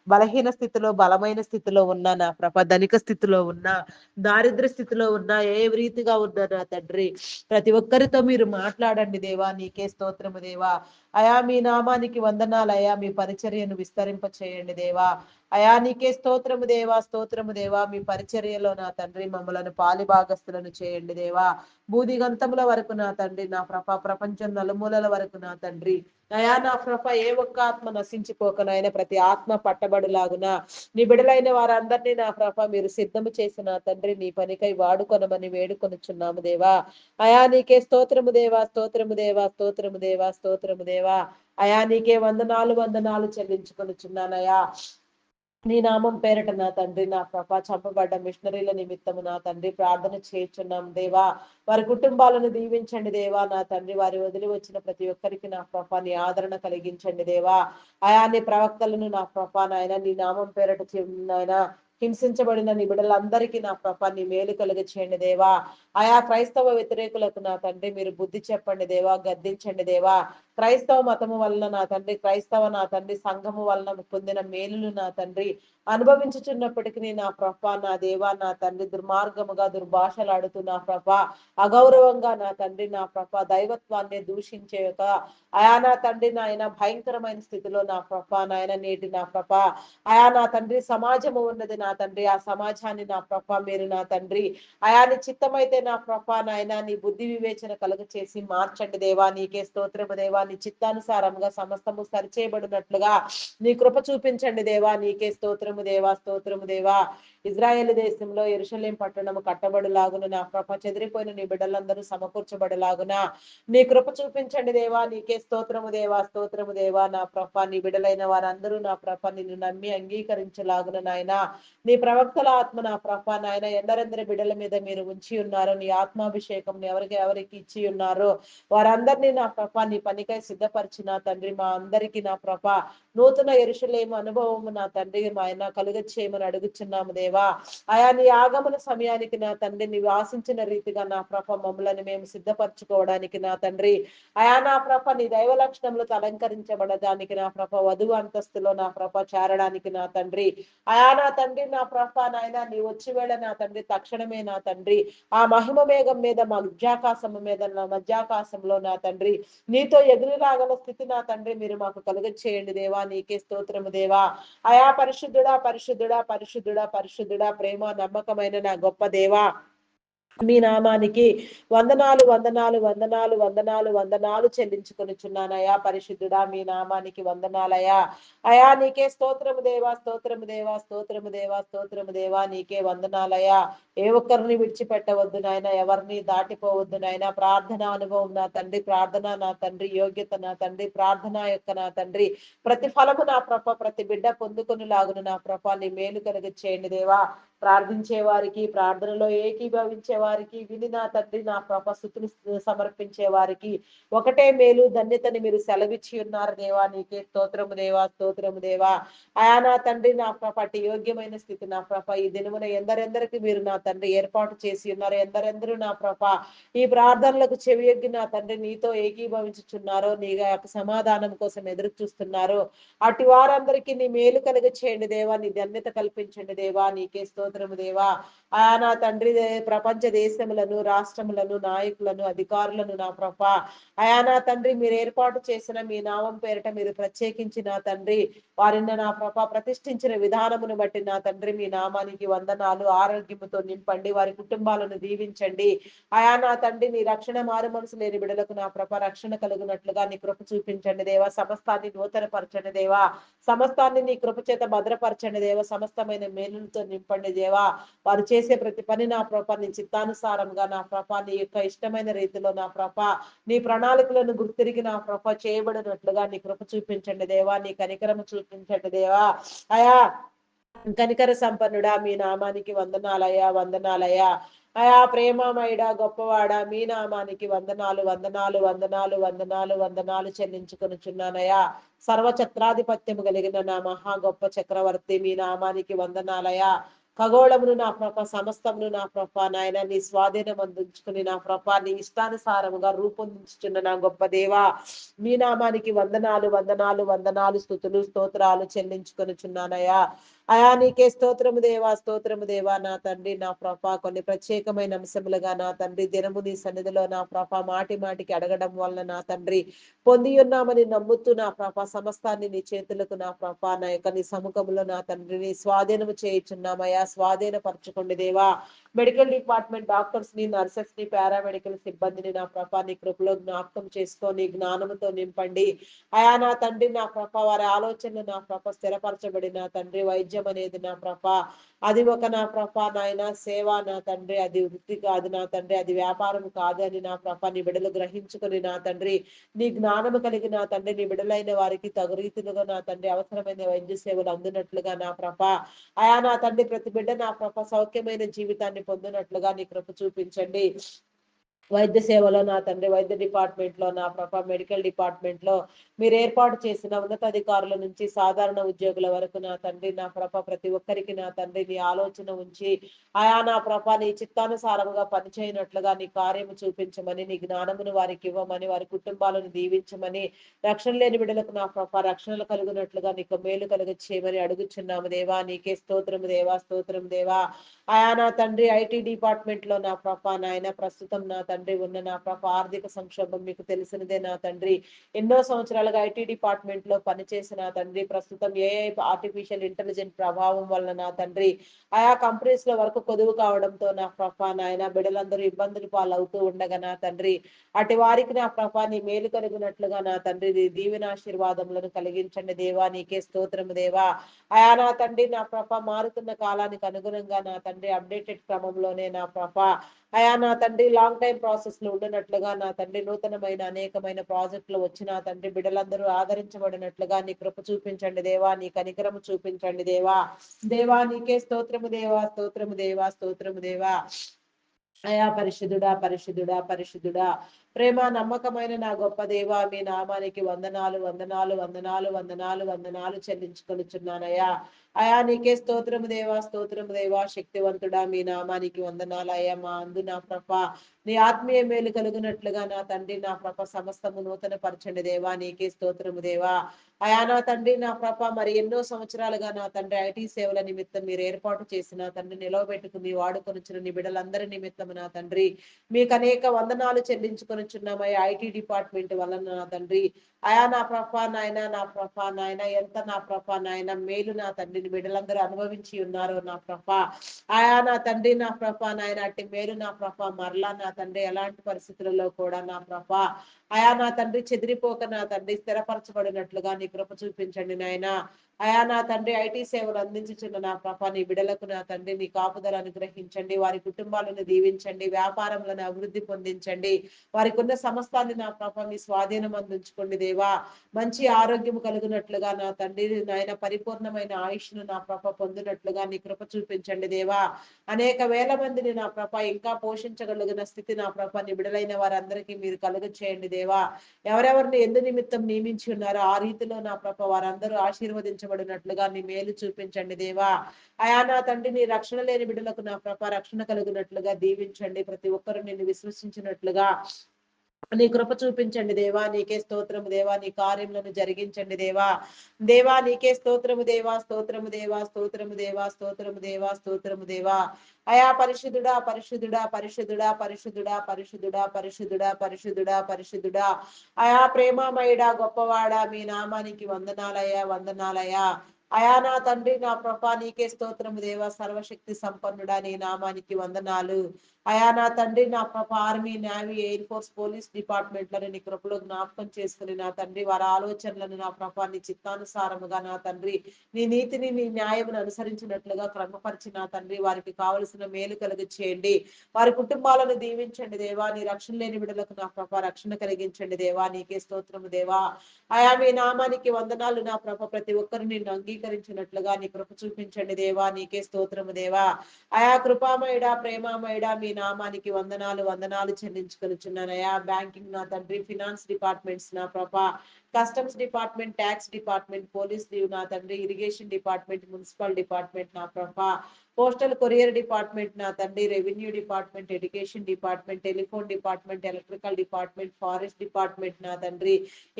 బలహీన స్థితిలో బలమైన స్థితిలో ఉన్నా నా ప్రభ ధనిక స్థితిలో ఉన్నా దారిద్ర స్థితిలో ఉన్నా ఏ రీతిగా ఉన్నా నా తండ్రి ప్రతి ఒక్కరితో మీరు మాట్లాడండి దేవా. నీకే స్తోత్రము దేవా. అయా మీ నామానికి వందనాలు అయా. మీ పరిచర్యను విస్తరింప చేయండి దేవా. అయా నీకే స్తోత్రము దేవా. స్తోత్రము దేవా. మీ పరిచర్యలో నా తండ్రి మమ్మలను పాలిభాగస్తులను చేయండి దేవా. బూదిగంతముల వరకు నా తండ్రి నా ప్రపంచం నలుమూలల వరకు నా తండ్రి అయా నా ప్రభ ఏ ఒక్క ఆత్మ నశించిపోకనైనా ప్రతి ఆత్మ పట్టబడులాగున నీ బిడలైన వారందరినీ నా ప్రభ మీరు సిద్ధము చేసిన తండ్రి నీ పనికై వాడుకొనమని వేడుకొనుచున్నాము దేవా. అయా నీకే స్తోత్రము దేవా. స్తోత్రము దేవా. స్తోత్రము దేవా. స్తోత్రము దేవా. అయా నీకే వందనాలు చెల్లించుకొనుచున్నానయా. నీ నామం పేరట నా తండ్రి నా ప్రభ చంపబడ్డ మిషనరీల నిమిత్తము నా తండ్రి ప్రార్థన చేయుచున్నాం దేవా. వారి కుటుంబాలను దీవించండి దేవా. నా తండ్రి వారి వదిలి వచ్చిన ప్రతి ఒక్కరికి నా ప్రభ నీ ఆదరణ కలిగించండి దేవా. అయా నీ ప్రవక్తలను నా ప్రభ నాయన నీ నామం పేరట నాయన హింసించబడిన నీ బిడ్డలందరికీ నా ప్రభ నీ మేలు కలిగ చేయండి దేవా. ఆయా క్రైస్తవ వ్యతిరేకులకు నా తండ్రి మీరు బుద్ధి చెప్పండి దేవా. గద్దించండి దేవా. క్రైస్తవ మతము వలన నా తండ్రి క్రైస్తవ నా తండ్రి సంఘము వలన పొందిన మేలులు నా తండ్రి అనుభవించుచున్నప్పటికీ నా ప్రభ నా దేవా నా తండ్రి దుర్మార్గముగా దుర్భాషలాడుతూ నా ప్రభ అగౌరవంగా నా తండ్రి నా ప్రభ దైవత్వాన్ని దూషించేక అయా నా తండ్రి నాయన భయంకరమైన స్థితిలో నా ప్రభ నాయన నేటి నా ప్రభ అయా నా తండ్రి సమాజము ఉన్నది నా తండ్రి. ఆ సమాజాన్ని నా ప్రభ మీరు నా తండ్రి అయా నీ చిత్తమైతే నా ప్రభ నాయన నీ బుద్ధి వివేచన కలుగ చేసి మార్చండి దేవా. నీకే స్తోత్రము దేవా. నీ చిత్తానుసారంగా సమస్తము సరిచేయబడినట్లుగా నీ కృప చూపించండి దేవా. నీకే స్తోత్రము దేవా. స్తోత్రము దేవా. ఇజ్రాయేల్ దేశంలో యెరూషలేము పట్టణము కట్టబడులాగున నా ప్రభ చెదిరిపోయిన నీ బిడ్డలందరూ సమకూర్చబడలాగున నీ కృప చూపించండి దేవా. నీకే స్తోత్రము దేవా. స్తోత్రము దేవా. నా ప్రభ నీ బిడ్డలైన వారందరూ నా ప్రభ నిన్ను నమ్మి అంగీకరించలాగున నాయన నీ ప్రవక్తల ఆత్మ నా ప్రభ నాయన ఎందరెందరి బిడ్డల మీద మీరు ఉంచి ఉన్నారు. నీ ఆత్మాభిషేకం ఎవరికి ఇచ్చి ఉన్నారో వారందరినీ నా ప్రభ నీ పనికై సిద్ధపరిచిన తండ్రి మా అందరికీ నా ప్రభ నూతన యెరూషలేము అనుభవము నా తండ్రి ఆయన కలుగ చేయమని అడుగుచున్నాము దేవా. ఆయా నీ ఆగమన సమయానికి నా తండ్రి నీవు ఆశించిన రీతిగా నా ప్రభ మమ్మల్ని మేము సిద్ధపరచుకోవడానికి నా తండ్రి అయా నా ప్రభ నీ దైవ లక్షణములకు అలంకరించబడడానికి నా ప్రభ వధువు అంతస్తులో నా ప్రభ చేరడానికి నా తండ్రి అయా నా తండ్రి నా ప్రభ నాయన నీ వచ్చి వేళ నా తండ్రి తక్షణమే నా తండ్రి ఆ మహిమ మేఘం మీద మధ్యాకాశము మీద మధ్యాకాశంలో నా తండ్రి నీతో ఎదురులాగల స్థితి నా తండ్రి మీరు మాకు కలుగ చేయండి దేవా. నీకే స్తోత్రము దేవా. అయా పరిశుద్ధుడా పరిశుద్ధుడా పరిశుద్ధుడా పరిశుద్ధుడా ప్రేమ నమ్మకమైన నా గొప్ప దేవా. మీ నామానికి వందనాలు చెల్లించుకొనిచున్నానయా. పరిశుద్ధుడా మీ నామానికి వందనాలయా. అయా నీకే స్తోత్రము దేవా. స్తోత్రము దేవా. స్తోత్రము దేవా. స్తోత్రము దేవా. నీకే వందనాలయా. ఏ ఒక్కరిని విడిచిపెట్టవద్దు నాయన. ఎవరిని దాటిపోవద్దు నాయన. ప్రార్థన అనుభవం నా తండ్రి ప్రార్థన నా తండ్రి యోగ్యత నా తండ్రి ప్రార్థన యొక్క నా తండ్రి ప్రతిఫలము నా ప్రభ ప్రతి బిడ్డ పొందుకొని లాగును నా ప్రభ నీ మేలు కలుగ చేయండి దేవా. ప్రార్థించే వారికి, ప్రార్థనలో ఏకీభవించే వారికి, విని నా తండ్రి నా ప్రభ స్తుతులు సమర్పించే వారికి ఒకటే మేలు ధన్యతని మీరు సెలవిచ్చి ఉన్నారు దేవా. నీకే స్తోత్రము దేవా, స్తోత్రము దేవా. అయా నా తండ్రి నా ప్రభ అట్టి యోగ్యమైన స్థితి నా ప్రభ ఈ దినమున ఎందరెందరికి మీరు నా తండ్రి ఏర్పాటు చేసి ఉన్నారు. ఎందరెందరూ నా ప్రభ ఈ ప్రార్థనలకు చెవియొగ్గి నా తండ్రి నీతో ఏకీభవించుచున్నారో, నీ యొక్క సమాధానం కోసం ఎదురు చూస్తున్నారు. అటు వారందరికీ నీ మేలు కలుగ చేయండి దేవా, నీ ధన్యత కల్పించండి దేవా. నీకే స్తోత్రము దేవా. నా తండ్రి ప్రపంచ దేశములను, రాష్ట్రములను, నాయకులను, అధికారులను నా ప్రభ నా తండ్రి మీరు ఏర్పాటు చేసిన మీ నామం పేరిట మీరు ప్రత్యేకించి నా తండ్రి వారిని నా ప్రభ ప్రతిష్ఠించిన విధానమును బట్టి నా తండ్రి మీ నామానికి వందనాలు. ఆరోగ్యముతో నింపండి, వారి కుటుంబాలను దీవించండి. నా తండ్రి నీ రక్షణ మారు మనసు లేని బిడలకు నా ప్రభ రక్షణ కలుగునట్లుగా నీ కృప చూపించండి దేవా. సమస్తాన్ని నూతనపరచండి దేవా. సమస్తాన్ని నీ కృప చేత భద్రపరచండి దేవ. సమస్తమైన మేలులతో నింపండి దేవా. వారు చేసే ప్రతి పని నా ప్రభ నీ చిత్తానుసారంగా నా ప్రభ నీ యొక్క ఇష్టమైన రీతిలో నా ప్రభ నీ ప్రణాళికలను గుర్తిరిగి నా ప్రభ చేయబడినట్లుగా నీ కృప చూపించండి దేవా. నీ కనికరము చూపించండి దేవా. అయా కనికర సంపన్నుడా మీ నామానికి వందనాలయ్యా, వందనాలయ్యా. ప్రేమమయుడా గొప్పవాడా మీ నామానికి వందనాలు, వందనాలు, వందనాలు, వందనాలు, వందనాలు చెల్లించుకొనుచున్నానయ్యా. సర్వఛత్రాధిపత్యము కలిగిన నా మహా గొప్ప చక్రవర్తి మీ నామానికి వందనాలయ్యా. ఖగోళమును నా ప్రభ సమస్తమును నా ప్రభ నాయన నీ స్వాధీనం అందించుకుని నా ప్రభ నీ ఇష్టానుసారముగా రూపొందించుచున్న నా గొప్ప దేవా మీ నామానికి వందనాలు, వందనాలు, వందనాలు, స్తుతులు స్తోత్రాలు చెల్లించుకొనుచున్నానయ్యా. నీకే స్తోత్రము దేవా, స్తోత్రము దేవా. నా తండ్రి నా ప్రభ కొన్ని ప్రత్యేకమైన అంశములుగా నా తండ్రి దినము నీ సన్నిధిలో నా ప్రభ మాటి మాటికి అడగడం వలన నా తండ్రి పొంది ఉన్నామని నమ్ముతూ నా ప్రభ సమస్తాన్ని నీ చేతులకు నా ప్రభ నా యొక్క నీ సముఖంలో నా తండ్రిని స్వాధీనము చేయుచున్నామయ్యా. స్వాధీనపరచుకోండి దేవా. మెడికల్ డిపార్ట్మెంట్ డాక్టర్స్ ని, నర్సెస్ ని, పారామెడికల్ సిబ్బందిని నా ప్రభ నీ కృపలో జ్ఞాపకం చేసుకొని జ్ఞానముతో నింపండి. నా తండ్రి నా ప్రభ వారి ఆలోచనలు నా ప్రభ స్థిరపరచబడి నా తండ్రి వైద్యం అనేది నా ప్రభ అది ఒక నా ప్రభ నాయన సేవ నా తండ్రి, అది వృత్తి కాదు నా తండ్రి, అది వ్యాపారం కాదు అని నా ప్రభ నీ బిడ్డలు గ్రహించుకొని నా తండ్రి నీ జ్ఞానము కలిగి నా తండ్రి నీ బిడ్డలైన వారికి తగు రీతిలుగా నా తండ్రి అవసరమైన వైద్య సేవలు అందునట్లుగా నా ప్రభ నా తండ్రి ప్రతి బిడ్డ నా ప్రభ సౌఖ్యమైన జీవితాన్ని పొందినట్లుగా నీ కృప చూపించండి. వైద్య సేవలో నా తండ్రి వైద్య డిపార్ట్మెంట్ లో నా ప్రభ మెడికల్ డిపార్ట్మెంట్ లో మీరు ఏర్పాటు చేసిన ఉన్నతాధికారుల నుంచి సాధారణ ఉద్యోగుల వరకు నా తండ్రి నా ప్రభ ప్రతి ఒక్కరికి నా తండ్రి నీ ఆలోచన ఉంచి నా ప్రభ నీ చిత్తానుసారముగా పనిచేయనట్లుగా నీ కార్యము చూపించమని, నీ జ్ఞానమును వారికి ఇవ్వమని, వారి కుటుంబాలను దీవించమని, రక్షణ లేని బిడ్డలకు నా ప్రభ రక్షణలు కలుగునట్లుగా నీకు మేలు కలుగ చేయమని అడుగుచున్నాము దేవా. నీకే స్తోత్రము దేవా, స్తోత్రం దేవా. నా తండ్రి ఐటీ డిపార్ట్మెంట్ లో నా ప్రభ నాయన ప్రస్తుతం నా తండ్రి ఉన్న నా ప్రభ ఆర్థిక సంక్షోభం మీకు తెలిసినదే నా తండ్రి. ఎన్నో సంవత్సరాలుగా ఐటీ డిపార్ట్మెంట్ లో పనిచేసిన తండ్రి ప్రస్తుతం ఏఐ ఆర్టిఫిషియల్ ఇంటెలిజెంట్ ప్రభావం వలన నా తండ్రి కంపెనీస్ లో వర్క్ కొదువు కావడంతో నా ప్రభ నాయన బిడ్డలందరూ ఇబ్బందులు పాలవుతూ ఉండగా నా తండ్రి అటు వారికి నా ప్రభ నీ మేలు కలుగునట్లుగా నా తండ్రి దీవెనాశీర్వాదములను కలిగించండి దేవా. నీకే స్తోత్రము దేవా. నా తండ్రి నా ప్రభ మారుతున్న కాలానికి అనుగుణంగా నా తండ్రి అప్డేటెడ్ క్రమంలోనే నా ప్రభ నా తండ్రి లాంగ్ టైం ప్రాసెస్ లో ఉండినట్లుగా నా తండ్రి నూతనమైన అనేకమైన ప్రాజెక్టులు వచ్చి నా తండ్రి బిడ్డలందరూ ఆదరించబడినట్లుగా నీ కృప చూపించండి దేవా. నీ కనికరము చూపించండి దేవా. దేవా నీకే స్తోత్రము దేవా, స్తోత్రము దేవా, స్తోత్రము దేవా. పరిశుద్ధుడా, పరిశుద్ధుడా, పరిశుద్ధుడా, ప్రేమ నమ్మకమైన నా గొప్ప దేవా మీ నామానికి వందనాలు, వందనాలు, వందనాలు, వందనాలు, వందనాలు చెల్లించుకొనిచున్నానయ్యా. నీకే స్తోత్రము దేవా, స్తోత్రము దేవా. శక్తివంతుడా మీ నామానికి వందనాలు అయ్యా. మా అందు నా ప్రభ నీ ఆత్మీయ మేలు కలుగునట్లుగా నా తండ్రి నా ప్రభ సమస్తము నూతన పరచండి దేవా. నీకే స్తోత్రము దేవా. నా తండ్రి నా ప్రభ మరి ఎన్నో సంవత్సరాలుగా నా తండ్రి ఐటీ సేవల నిమిత్తం మీరు ఏర్పాటు చేసిన తండ్రి నిలవబెట్టుకుని వాడుకొనిచ్చిన నీ బిడ్డలందరి నిమిత్తం నా తండ్రి మీకు అనేక వందనాలు చెల్లించుకొనిచున్నామయ్యా. ఐటీ డిపార్ట్మెంట్ వలన నా తండ్రి నా ప్రభ నాయన, నా ప్రభ నాయన ఎంత నా ప్రభ నాయన మేలు నా తండ్రిని బిడ్డలందరూ అనుభవించి ఉన్నారు నా ప్రభ నా తండ్రి నా ప్రభ నాయన అట్టి మేలు నా ప్రభ మరలా నా తండ్రి ఎలాంటి పరిస్థితులలో కూడా నా ప్రభ నా తండ్రి చెదిరిపోక నా తండ్రి స్థిరపరచబడినట్లుగా నీ కృప చూపించండి నాయన. నా తండ్రి ఐటీ సేవలు అందించుచున్న నా ప్రభ నీ బిడలకు నా తండ్రి నీ కాపుదల అనుగ్రహించండి. వారి కుటుంబాలను దీవించండి, వ్యాపారములను అభివృద్ధి పొందించండి, వారి వారికి ఉన్న సమస్తాన్ని నా ప్రభ మీ స్వాధీనం అందించుకోండి దేవా. మంచి ఆరోగ్యం కలుగునట్లుగా నా తండ్రి నాయన పరిపూర్ణమైన ఆయుష్ను నా ప్రభ పొందినట్లుగా నీ కృప చూపించండి దేవా. అనేక వేల మందిని నా ప్రభ ఇంకా పోషించగలిగిన స్థితి నా ప్రభ నిబిడలైన వారందరికీ మీరు కలుగ చేయండి దేవా. ఎవరెవరిని ఎందు నిమిత్తం నియమించి ఉన్నారో ఆ రీతిలో నా ప్రభ వారందరూ ఆశీర్వదించబడినట్లుగా నీ మేలు చూపించండి దేవా. అయా నా తండ్రి నీ రక్షణ లేని బిడ్డలకు నా ప్రభ రక్షణ కలుగునట్లుగా దీవించండి. ప్రతి ఒక్కరు నిన్ను విశ్వసించినట్లుగా నీ కృప చూపించండి దేవా. నీకే స్తోత్రము దేవా. నీ కార్యములను జరిగించండి దేవా. దేవా నీకే స్తోత్రము దేవా. స్తోత్రము దేవా. స్తోత్రము దేవా. స్తోత్రము దేవా. స్తోత్రము దేవా. అయా పరిశుద్ధుడా పరిశుద్ధుడా పరిశుద్ధుడా పరిశుద్ధుడా పరిశుద్ధుడా పరిశుద్ధుడా పరిశుద్ధుడా పరిశుద్ధుడా అయా ప్రేమమయుడా గొప్పవాడా మీ నామానికి వందనాలయ్యా వందనాలయ్యా. అయా నా తండ్రి నా ప్రభా నీకే స్తోత్రము దేవా. సర్వశక్తి సంపన్నుడా నీ నామానికి వందనాలు. అయా నా తండ్రి నా ప్రభ army navy air force police డిపార్ట్మెంట్లను నీ కృపలో జ్ఞాపకం చేసుకుని నా తండ్రి వారి ఆలోచనలను నా ప్రభ నీ చిత్తానుసారముగా నా తండ్రి నీ నీతిని నీ న్యాయమును అనుసరించినట్లుగా క్రమపరిచి నా తండ్రి వారికి కావలసిన మేలు కలుగు చేయండి. వారి కుటుంబాలను దీవించండి దేవా. నీ రక్షణ లేని విడుదలకు నా ప్రభ రక్షణ కలిగించండి దేవా. నీకే స్తోత్రము దేవా. అయా మీ నామానికి వందనాలు నా ప్రభ. ప్రతి ఒక్కరు నిన్ను అంగీకరించినట్లుగా నీ కృప చూపించండి దేవా. నీకే స్తోత్రము దేవా. అయా కృపామయుడా ప్రేమామయుడా మీ నామానికి వందనాలు వందనాలు చెల్లించుకొనిచున్నానయా. బ్యాంకింగ్ నా తండ్రి, ఫినాన్స్ డిపార్ట్మెంట్స్ నా ప్రభ, customs department, tax department, police నా తండ్రి, ఇరిగేషన్ డిపార్ట్మెంట్, మున్సిపల్ డిపార్ట్మెంట్ నా ప్రభ, పోస్టల్ కొరియర్ డిపార్ట్మెంట్ నా తండ్రి, revenue department, education department, telephone department, electrical department, forest department నా తండ్రి,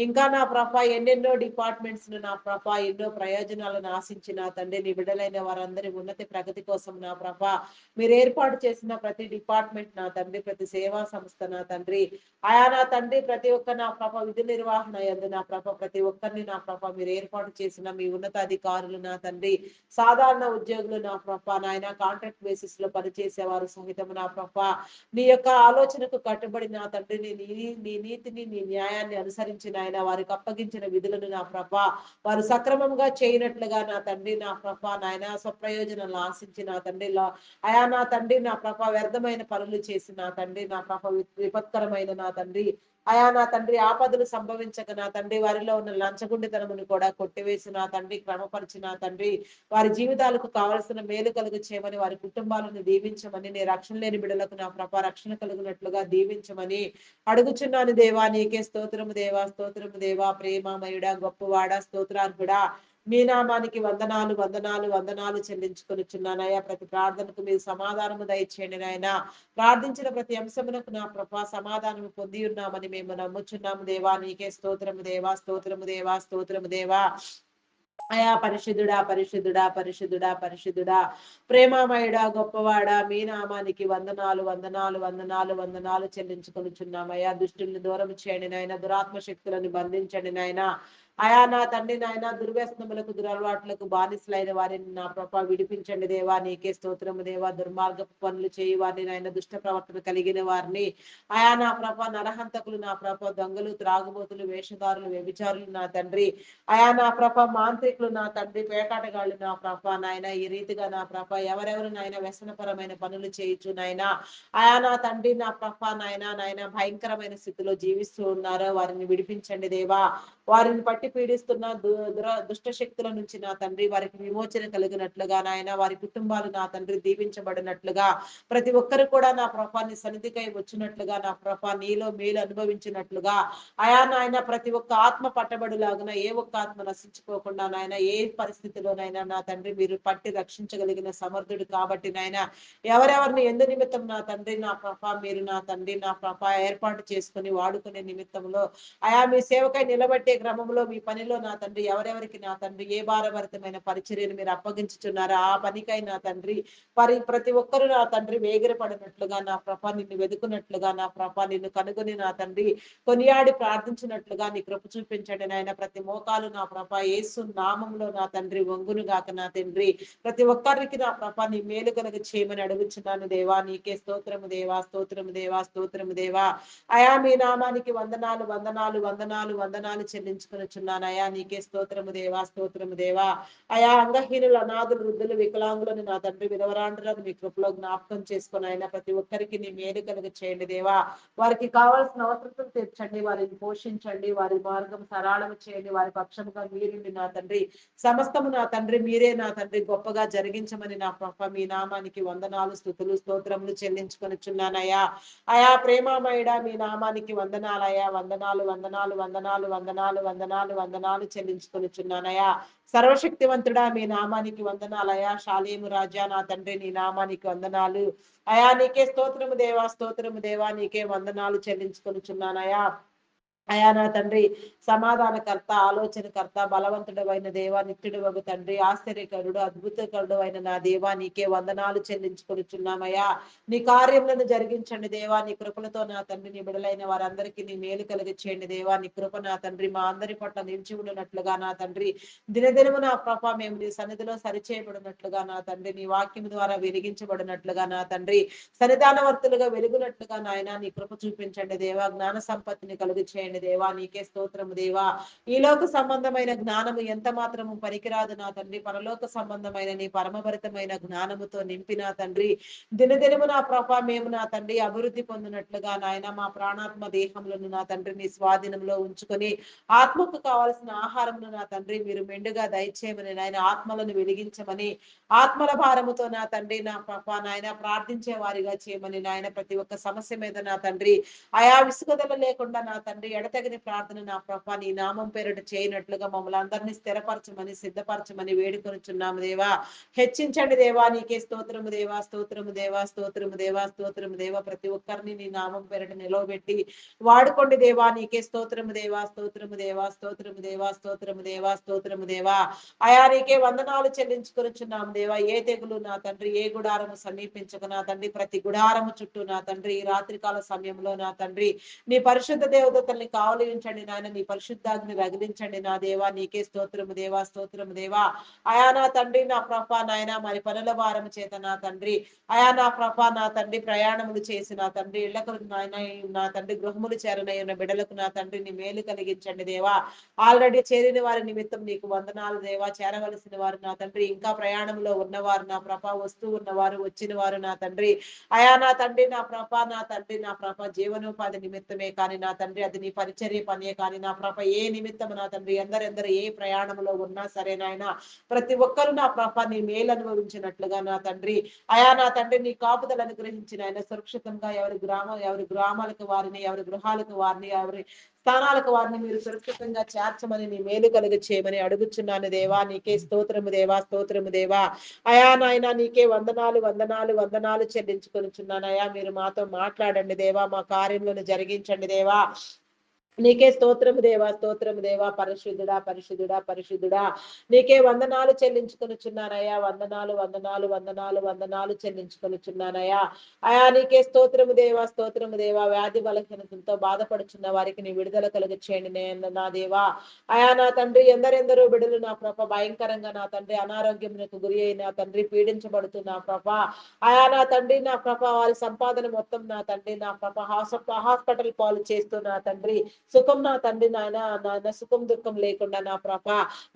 ఇంకా నా ప్రభ ఎన్నెన్నో డిపార్ట్మెంట్స్ నా ప్రభ ఎన్నో ప్రయోజనాలను ఆశించి నా తండ్రి నీ బిడ్డలైన వారందరి ఉన్నతి ప్రగతి కోసం నా ప్రభ మీరు ఏర్పాటు చేసిన ప్రతి డిపార్ట్మెంట్ నా తండ్రి, ప్రతి సేవా సంస్థ నా తండ్రి, ఆయా నా తండ్రి ప్రతి ఒక్క నా ప్రభ విధి నిర్వహణ యందు నా ప్రభ ప్రతి ఒక్కరిని నా ప్రభ మీరు ఏర్పాటు చేసిన మీ ఉన్నతాధికారులు నా తండ్రి, సాధారణ ఉద్యోగులు నా ప్రభ నాయన, కాంట్రాక్ట్ బేసిస్ లో పనిచేసేవారు సహితం నా ప్రభ నీ యొక్క ఆలోచనకు కట్టుబడి నా తండ్రి నీ నీతిని నీ న్యాయాన్ని అనుసరించిన ఆయన వారికి అప్పగించిన విధులను నా ప్రభ వారు సక్రమంగా చేయనట్లుగా నా తండ్రి నా ప్రభ నాయన స్వప్రయోజనాలు ఆశించి నా తండ్రి అయా నా తండ్రి నా ప్రభ వ్యర్థమైన పనులు చేసి నా తండ్రి నా ప్రభ విపత్కరమైన నా తండ్రి అయా నా తండ్రి ఆపదలు సంభవించక నా తండ్రి వారిలో ఉన్న లంచగుండితనమును కూడా కొట్టివేసి నా తండ్రి క్రమపరిచి నా తండ్రి వారి జీవితాలకు కావలసిన మేలు కలుగు చేయమని వారి కుటుంబాలను దీవించమని నీ రక్షణ లేని బిడ్డలకు నా ప్రభ రక్షణ కలుగునట్లుగా దీవించమని అడుగుచున్నాను దేవా. నీకే స్తోత్రము దేవా. స్తోత్రము దేవా. ప్రేమమయుడా గొప్పవాడా స్తోత్రార్హుడా మీ నామానికి వందనాలు వందనాలు వందనాలు చెల్లించుకొనిచున్నానయ్యా. ప్రతి ప్రార్థనకు మీరు సమాధానము దయచేయండి నాయన. ప్రార్థించిన ప్రతి అంశమునకు నా ప్రభా సమాధానము పొంది ఉన్నామని మేము నమ్ముచున్నాము దేవా. నీకే స్తోత్రము దేవా. స్తోత్రము దేవా. స్తోత్రము దేవా. అయా పరిశుద్ధుడా పరిశుద్ధుడా పరిశుద్ధుడా పరిశుద్ధుడా ప్రేమమయుడా గొప్పవాడా మీ నామానికి వందనాలు వందనాలు వందనాలు వందనాలు చెల్లించుకొనిచున్నామయ్యా. దుష్టుల్ని దూరం చేయండి నాయన. దురాత్మ శక్తులను బంధించండి నాయన. అయా నా తండ్రి నాయన దుర్వ్యసనములకు దురలవాట్లకు బానిసలైన వారిని నా ప్రభ విడిపించండి దేవా. నీకే స్తోత్రము దేవా. దుర్మార్గపు పనులు చేయి వారిని నాయన, దుష్ట ప్రవర్తన కలిగిన వారిని అయా నా ప్రభ నరహంతకులు నా ప్రభ దొంగలు త్రాగుబోతులు వేషధారులు వ్యభిచారులు నా తండ్రి అయా నా ప్రభ మాంత్రికులు నా తండ్రి పేకాటగాళ్ళు నా ప్రభ నాయన ఈ రీతిగా నా ప్రభ ఎవరెవరు నాయన వ్యసనపరమైన పనులు చేయొచ్చు నాయన అయా నా తండ్రి నా ప్రభ నాయన నాయన భయంకరమైన స్థితిలో జీవిస్తూ ఉన్నారో వారిని విడిపించండి దేవా. వారిని పట్టి పీడిస్తున్న దుష్ట శక్తుల నుంచి నా తండ్రి వారికి విమోచన కలిగినట్లుగా నాయన వారి కుటుంబాలు నా తండ్రి దీవించబడినట్లుగా ప్రతి ఒక్కరు కూడా నా ప్రభాన్ని సన్నిధికై వచ్చినట్లుగా నా ప్రభ నీలో మేలు అనుభవించినట్లుగా అయా నాయన ప్రతి ఒక్క ఆత్మ పట్టబడులాగున ఏ ఒక్క ఆత్మ నశించుకోకుండా నాయన ఏ పరిస్థితిలోనైనా నా తండ్రి మీరు పట్టి రక్షించగలిగిన సమర్థుడు కాబట్టి నాయన ఎవరెవరిని ఎందు నిమిత్తం నా తండ్రి నా ప్రభ మీరు నా తండ్రి నా ప్రభ ఏర్పాటు చేసుకుని వాడుకునే నిమిత్తంలో అయా మీ సేవకై నిలబెట్టే క్రమంలో మీ పనిలో నా తండ్రి ఎవరెవరికి నా తండ్రి ఏ భారభరితమైన పరిచర్యను మీరు అప్పగించుచున్నారో ఆ పనికై నా తండ్రి ప్రతి ఒక్కరు నా తండ్రి వేగిరపడినట్లుగా నా ప్రభ నిన్ను వెతుకున్నట్లుగా నా ప్రభ నిన్ను కనుగొని నా తండ్రి కొనియాడి ప్రార్థించినట్లుగా నీ కృప చూపించండి నాయన. ప్రతి మోకాలు నా ప్రభ యేసు నామంలో నా తండ్రి వంగును గాక నా తండ్రి ప్రతి ఒక్కరికి నా ప్రభ నీ మేలు కనుక చేయమని అడుగుచున్నాను దేవా. నీకే స్తోత్రము దేవా. స్తోత్రము దేవా. స్తోత్రము దేవా. అయా మీ నామానికి వందనాలు వందనాలు వందనాలు వందనాలు చెల్లి చెల్లించుకొనుచున్నానయ్యా. నీకే స్తోత్రము దేవా, స్తోత్రము దేవా. అయా అంగహీనులు, అనాథులు, వృద్ధులు, వికలాంగులను నా తండ్రి, విధవరాండ్రులను మీ కృపలో జ్ఞాపకం చేసుకుని ఆయన ప్రతి ఒక్కరికి నీ మేలు కలుగ చేయండి దేవా. వారికి కావాల్సిన అవసరం తీర్చండి, వారిని పోషించండి, వారి మార్గం సరళం చేయండి, వారి పక్షముగా మీరుండి నా తండ్రి. సమస్తము నా తండ్రి మీరే నా తండ్రి గొప్పగా జరిగించమని నా ప్రభ మీ నామానికి వందనాలు, స్తుతులు, స్తోత్రములు చెల్లించుకొనుచున్నానయ్యా. అయా ప్రేమామయుడా మీ నామానికి వందనాలయ్యా. వందనాలు, వందనాలు, వందనాలు, వందనాలు, వందనాలు, వందనాలు చెల్లించుకొనుచున్నానయ్యా. సర్వశక్తివంతుడా మీ నామానికి వందనాలయ్యా. శాలేము రాజా నా తండ్రి నీ నామానికి వందనాలు అయా. నీకే స్తోత్రము దేవా, స్తోత్రము దేవా. నీకే వందనాలు చెల్లించుకొనుచున్నానయా. అయా నా తండ్రి సమాధానకర్త, ఆలోచనకర్త, బలవంతుడవైన దేవా, నిత్యుడు వగు తండ్రి, ఆశ్చర్యకరుడు, అద్భుతకరుడు అయిన నా దేవా, నీకే వందనాలు చెల్లించుకొనుచున్నామయ్యా. నీ కార్యములను జరిగించండి దేవా. నీ కృపలతో నా తండ్రి నీ బిడలైన వారందరికీ నీ మేలు కలిగి చేయండి దేవా. నీ కృప నా తండ్రి మా అందరి పట్ల నిలిచి ఉండినట్లుగా నా తండ్రి, దినదినము నా ప్రభ మేము నీ సన్నిధిలో సరిచేయబడినట్లుగా నా తండ్రి, నీ వాక్యం ద్వారా వెలిగించబడినట్లుగా నా తండ్రి, సన్నిధానవర్తులుగా వెలుగునట్లుగా నాయన నీ కృప చూపించండి దేవా. జ్ఞాన సంపత్తిని కలుగు చేయండి దేవా. నీకే స్తోత్రము దేవా. ఈ లోక సంబంధమైన జ్ఞానము ఎంత మాత్రము పనికిరాదు నా తండ్రి. పరలోక సంబంధమైన నీ పరమభరితమైన జ్ఞానముతో నింపిన తండ్రి, దినదినము నా ప్రభ మేము నా తండ్రి అభివృద్ధి పొందినట్లుగా నాయన మా ప్రాణాత్మ దేహములను నా తండ్రి నీ స్వాధీనంలో ఉంచుకొని ఆత్మకు కావాల్సిన ఆహారమును నా తండ్రి మీరు మెండుగా దయచేయమని నాయన, ఆత్మలను వెలిగించమని, ఆత్మల భారముతో నా తండ్రి నా ప్రభ నాయన ప్రార్థించే వారిగా చేయమని నాయన, ప్రతి ఒక్క సమస్య మీద నా తండ్రి ఆయా విసుగుదల లేకుండా నా తండ్రి ఎడతెగని ప్రార్థన నా ప్రభ నీ నామం పేరిట చేయనట్లుగా మమ్మల్ని అందరినీ స్థిరపరచమని, సిద్ధపరచమని వేడుకొనుచున్నాము దేవా. హెచ్చించండి దేవా. నీకే స్తోత్రము దేవా, స్తోత్రము దేవా, స్తోత్రము దేవా, స్తోత్రము దేవా. ప్రతి ఒక్కరిని నీ నామం పేరిట నిలవబెట్టి వాడుకోండి దేవా. నీకే స్తోత్రము దేవా, స్తోత్రము దేవా, స్తోత్రము దేవా, స్తోత్రము దేవా, స్తోత్రము దేవా. అయా నీకే వందనాలు చెల్లించుకొనుచున్నాము దేవా. ఏ తెగులు నా తండ్రి ఏ గుడారము సమీపించక నా తండ్రి, ప్రతి గుడారము చుట్టూ నా తండ్రి ఈ రాత్రికాల సమయంలో నా తండ్రి నీ పరిశుద్ధ దేవతల్ని కావలించండి నాయన. నీ పరిశుద్ధాగ్ని రగిలించండి నా దేవా. నీకే స్తోత్రము దేవా, స్తోత్రము దేవా. అయా నా తండ్రి నా ప్రభ నాయన మరి పనుల భారము చేత నా తండ్రి అయా నా ప్రభ నా తండ్రి ప్రయాణములు చేసి నా తండ్రి ఇళ్లకు నాయన నా తండ్రి గృహములు చేరనయ్యున్న బిడలకు నా తండ్రి నీ మేలు కలిగించండి దేవా. ఆల్రెడీ చేరిన వారి నిమిత్తం నీకు వందనాలు దేవా. చేరవలసిన వారు నా తండ్రి, ఇంకా ప్రయాణంలో ఉన్నవారు నా ప్రభ, వస్తూ ఉన్నవారు, వచ్చిన వారు నా తండ్రి అయా నా తండ్రి నా ప్రభ నా తండ్రి నా ప్రభ జీవనోపాధి నిమిత్తమే కానీ నా తండ్రి, అది నీ పరిచర్య పనే కానీ నా ప్రభ ఏ నిమిత్తం నా తండ్రి ఎందరెందరు ఏ ప్రయాణంలో ఉన్నా సరే నాయన, ప్రతి ఒక్కరు నా ప్రభ నీ మేలు అనుభవించినట్లుగా నా తండ్రి అయా నా తండ్రి నీ కాపుదలు అనుగ్రహించిన ఆయన సురక్షితంగా ఎవరి గ్రామాలకు వారిని, ఎవరి గృహాలకు వారిని, ఎవరి స్థానాలకు వారిని మీరు సురక్షితంగా చేర్చమని నీ మేలు కలుగ చేయమని అడుగుచున్నాను దేవా. నీకే స్తోత్రము దేవా, స్తోత్రము దేవా. అయా నాయన నీకే వందనాలు, వందనాలు, వందనాలు చెల్లించుకొనుచున్నాను అయా. మీరు మాతో మాట్లాడండి దేవా. మా కార్యములను జరిగించండి దేవా. నీకే స్తోత్రము దేవా, స్తోత్రము దేవా. పరిశుద్ధుడా, పరిశుద్ధుడా, పరిశుద్ధుడా. నీకే వందనాలు చెల్లించుకొనుచున్నానయ్యా. వందనాలు, వందనాలు, వందనాలు, వందనాలు చెల్లించుకొనుచున్నానయ్యా. అయా నీకే స్తోత్రము దేవా, స్తోత్రము దేవా. వ్యాధి బలహీనతలతో బాధపడుచున్న వారికి నీ విడుదల కలుగ చేయండి నా దేవా. అయా నా తండ్రి ఎందరెందరో బిడ్డలు నా ప్రభ భయంకరంగా నా తండ్రి అనారోగ్యమునకు గురి అయిన తండ్రి పీడించబడుతున్నా ప్రభ అయా నా తండ్రి నా ప్రభ వారి సంపాదన మొత్తం నా తండ్రి నా ప్రభ హాస్పిటల్ పాలు చేస్తూ నా తండ్రి సుఖం నా తండ్రి నాయన సుఖం దుఃఖం లేకుండా నా ప్రభ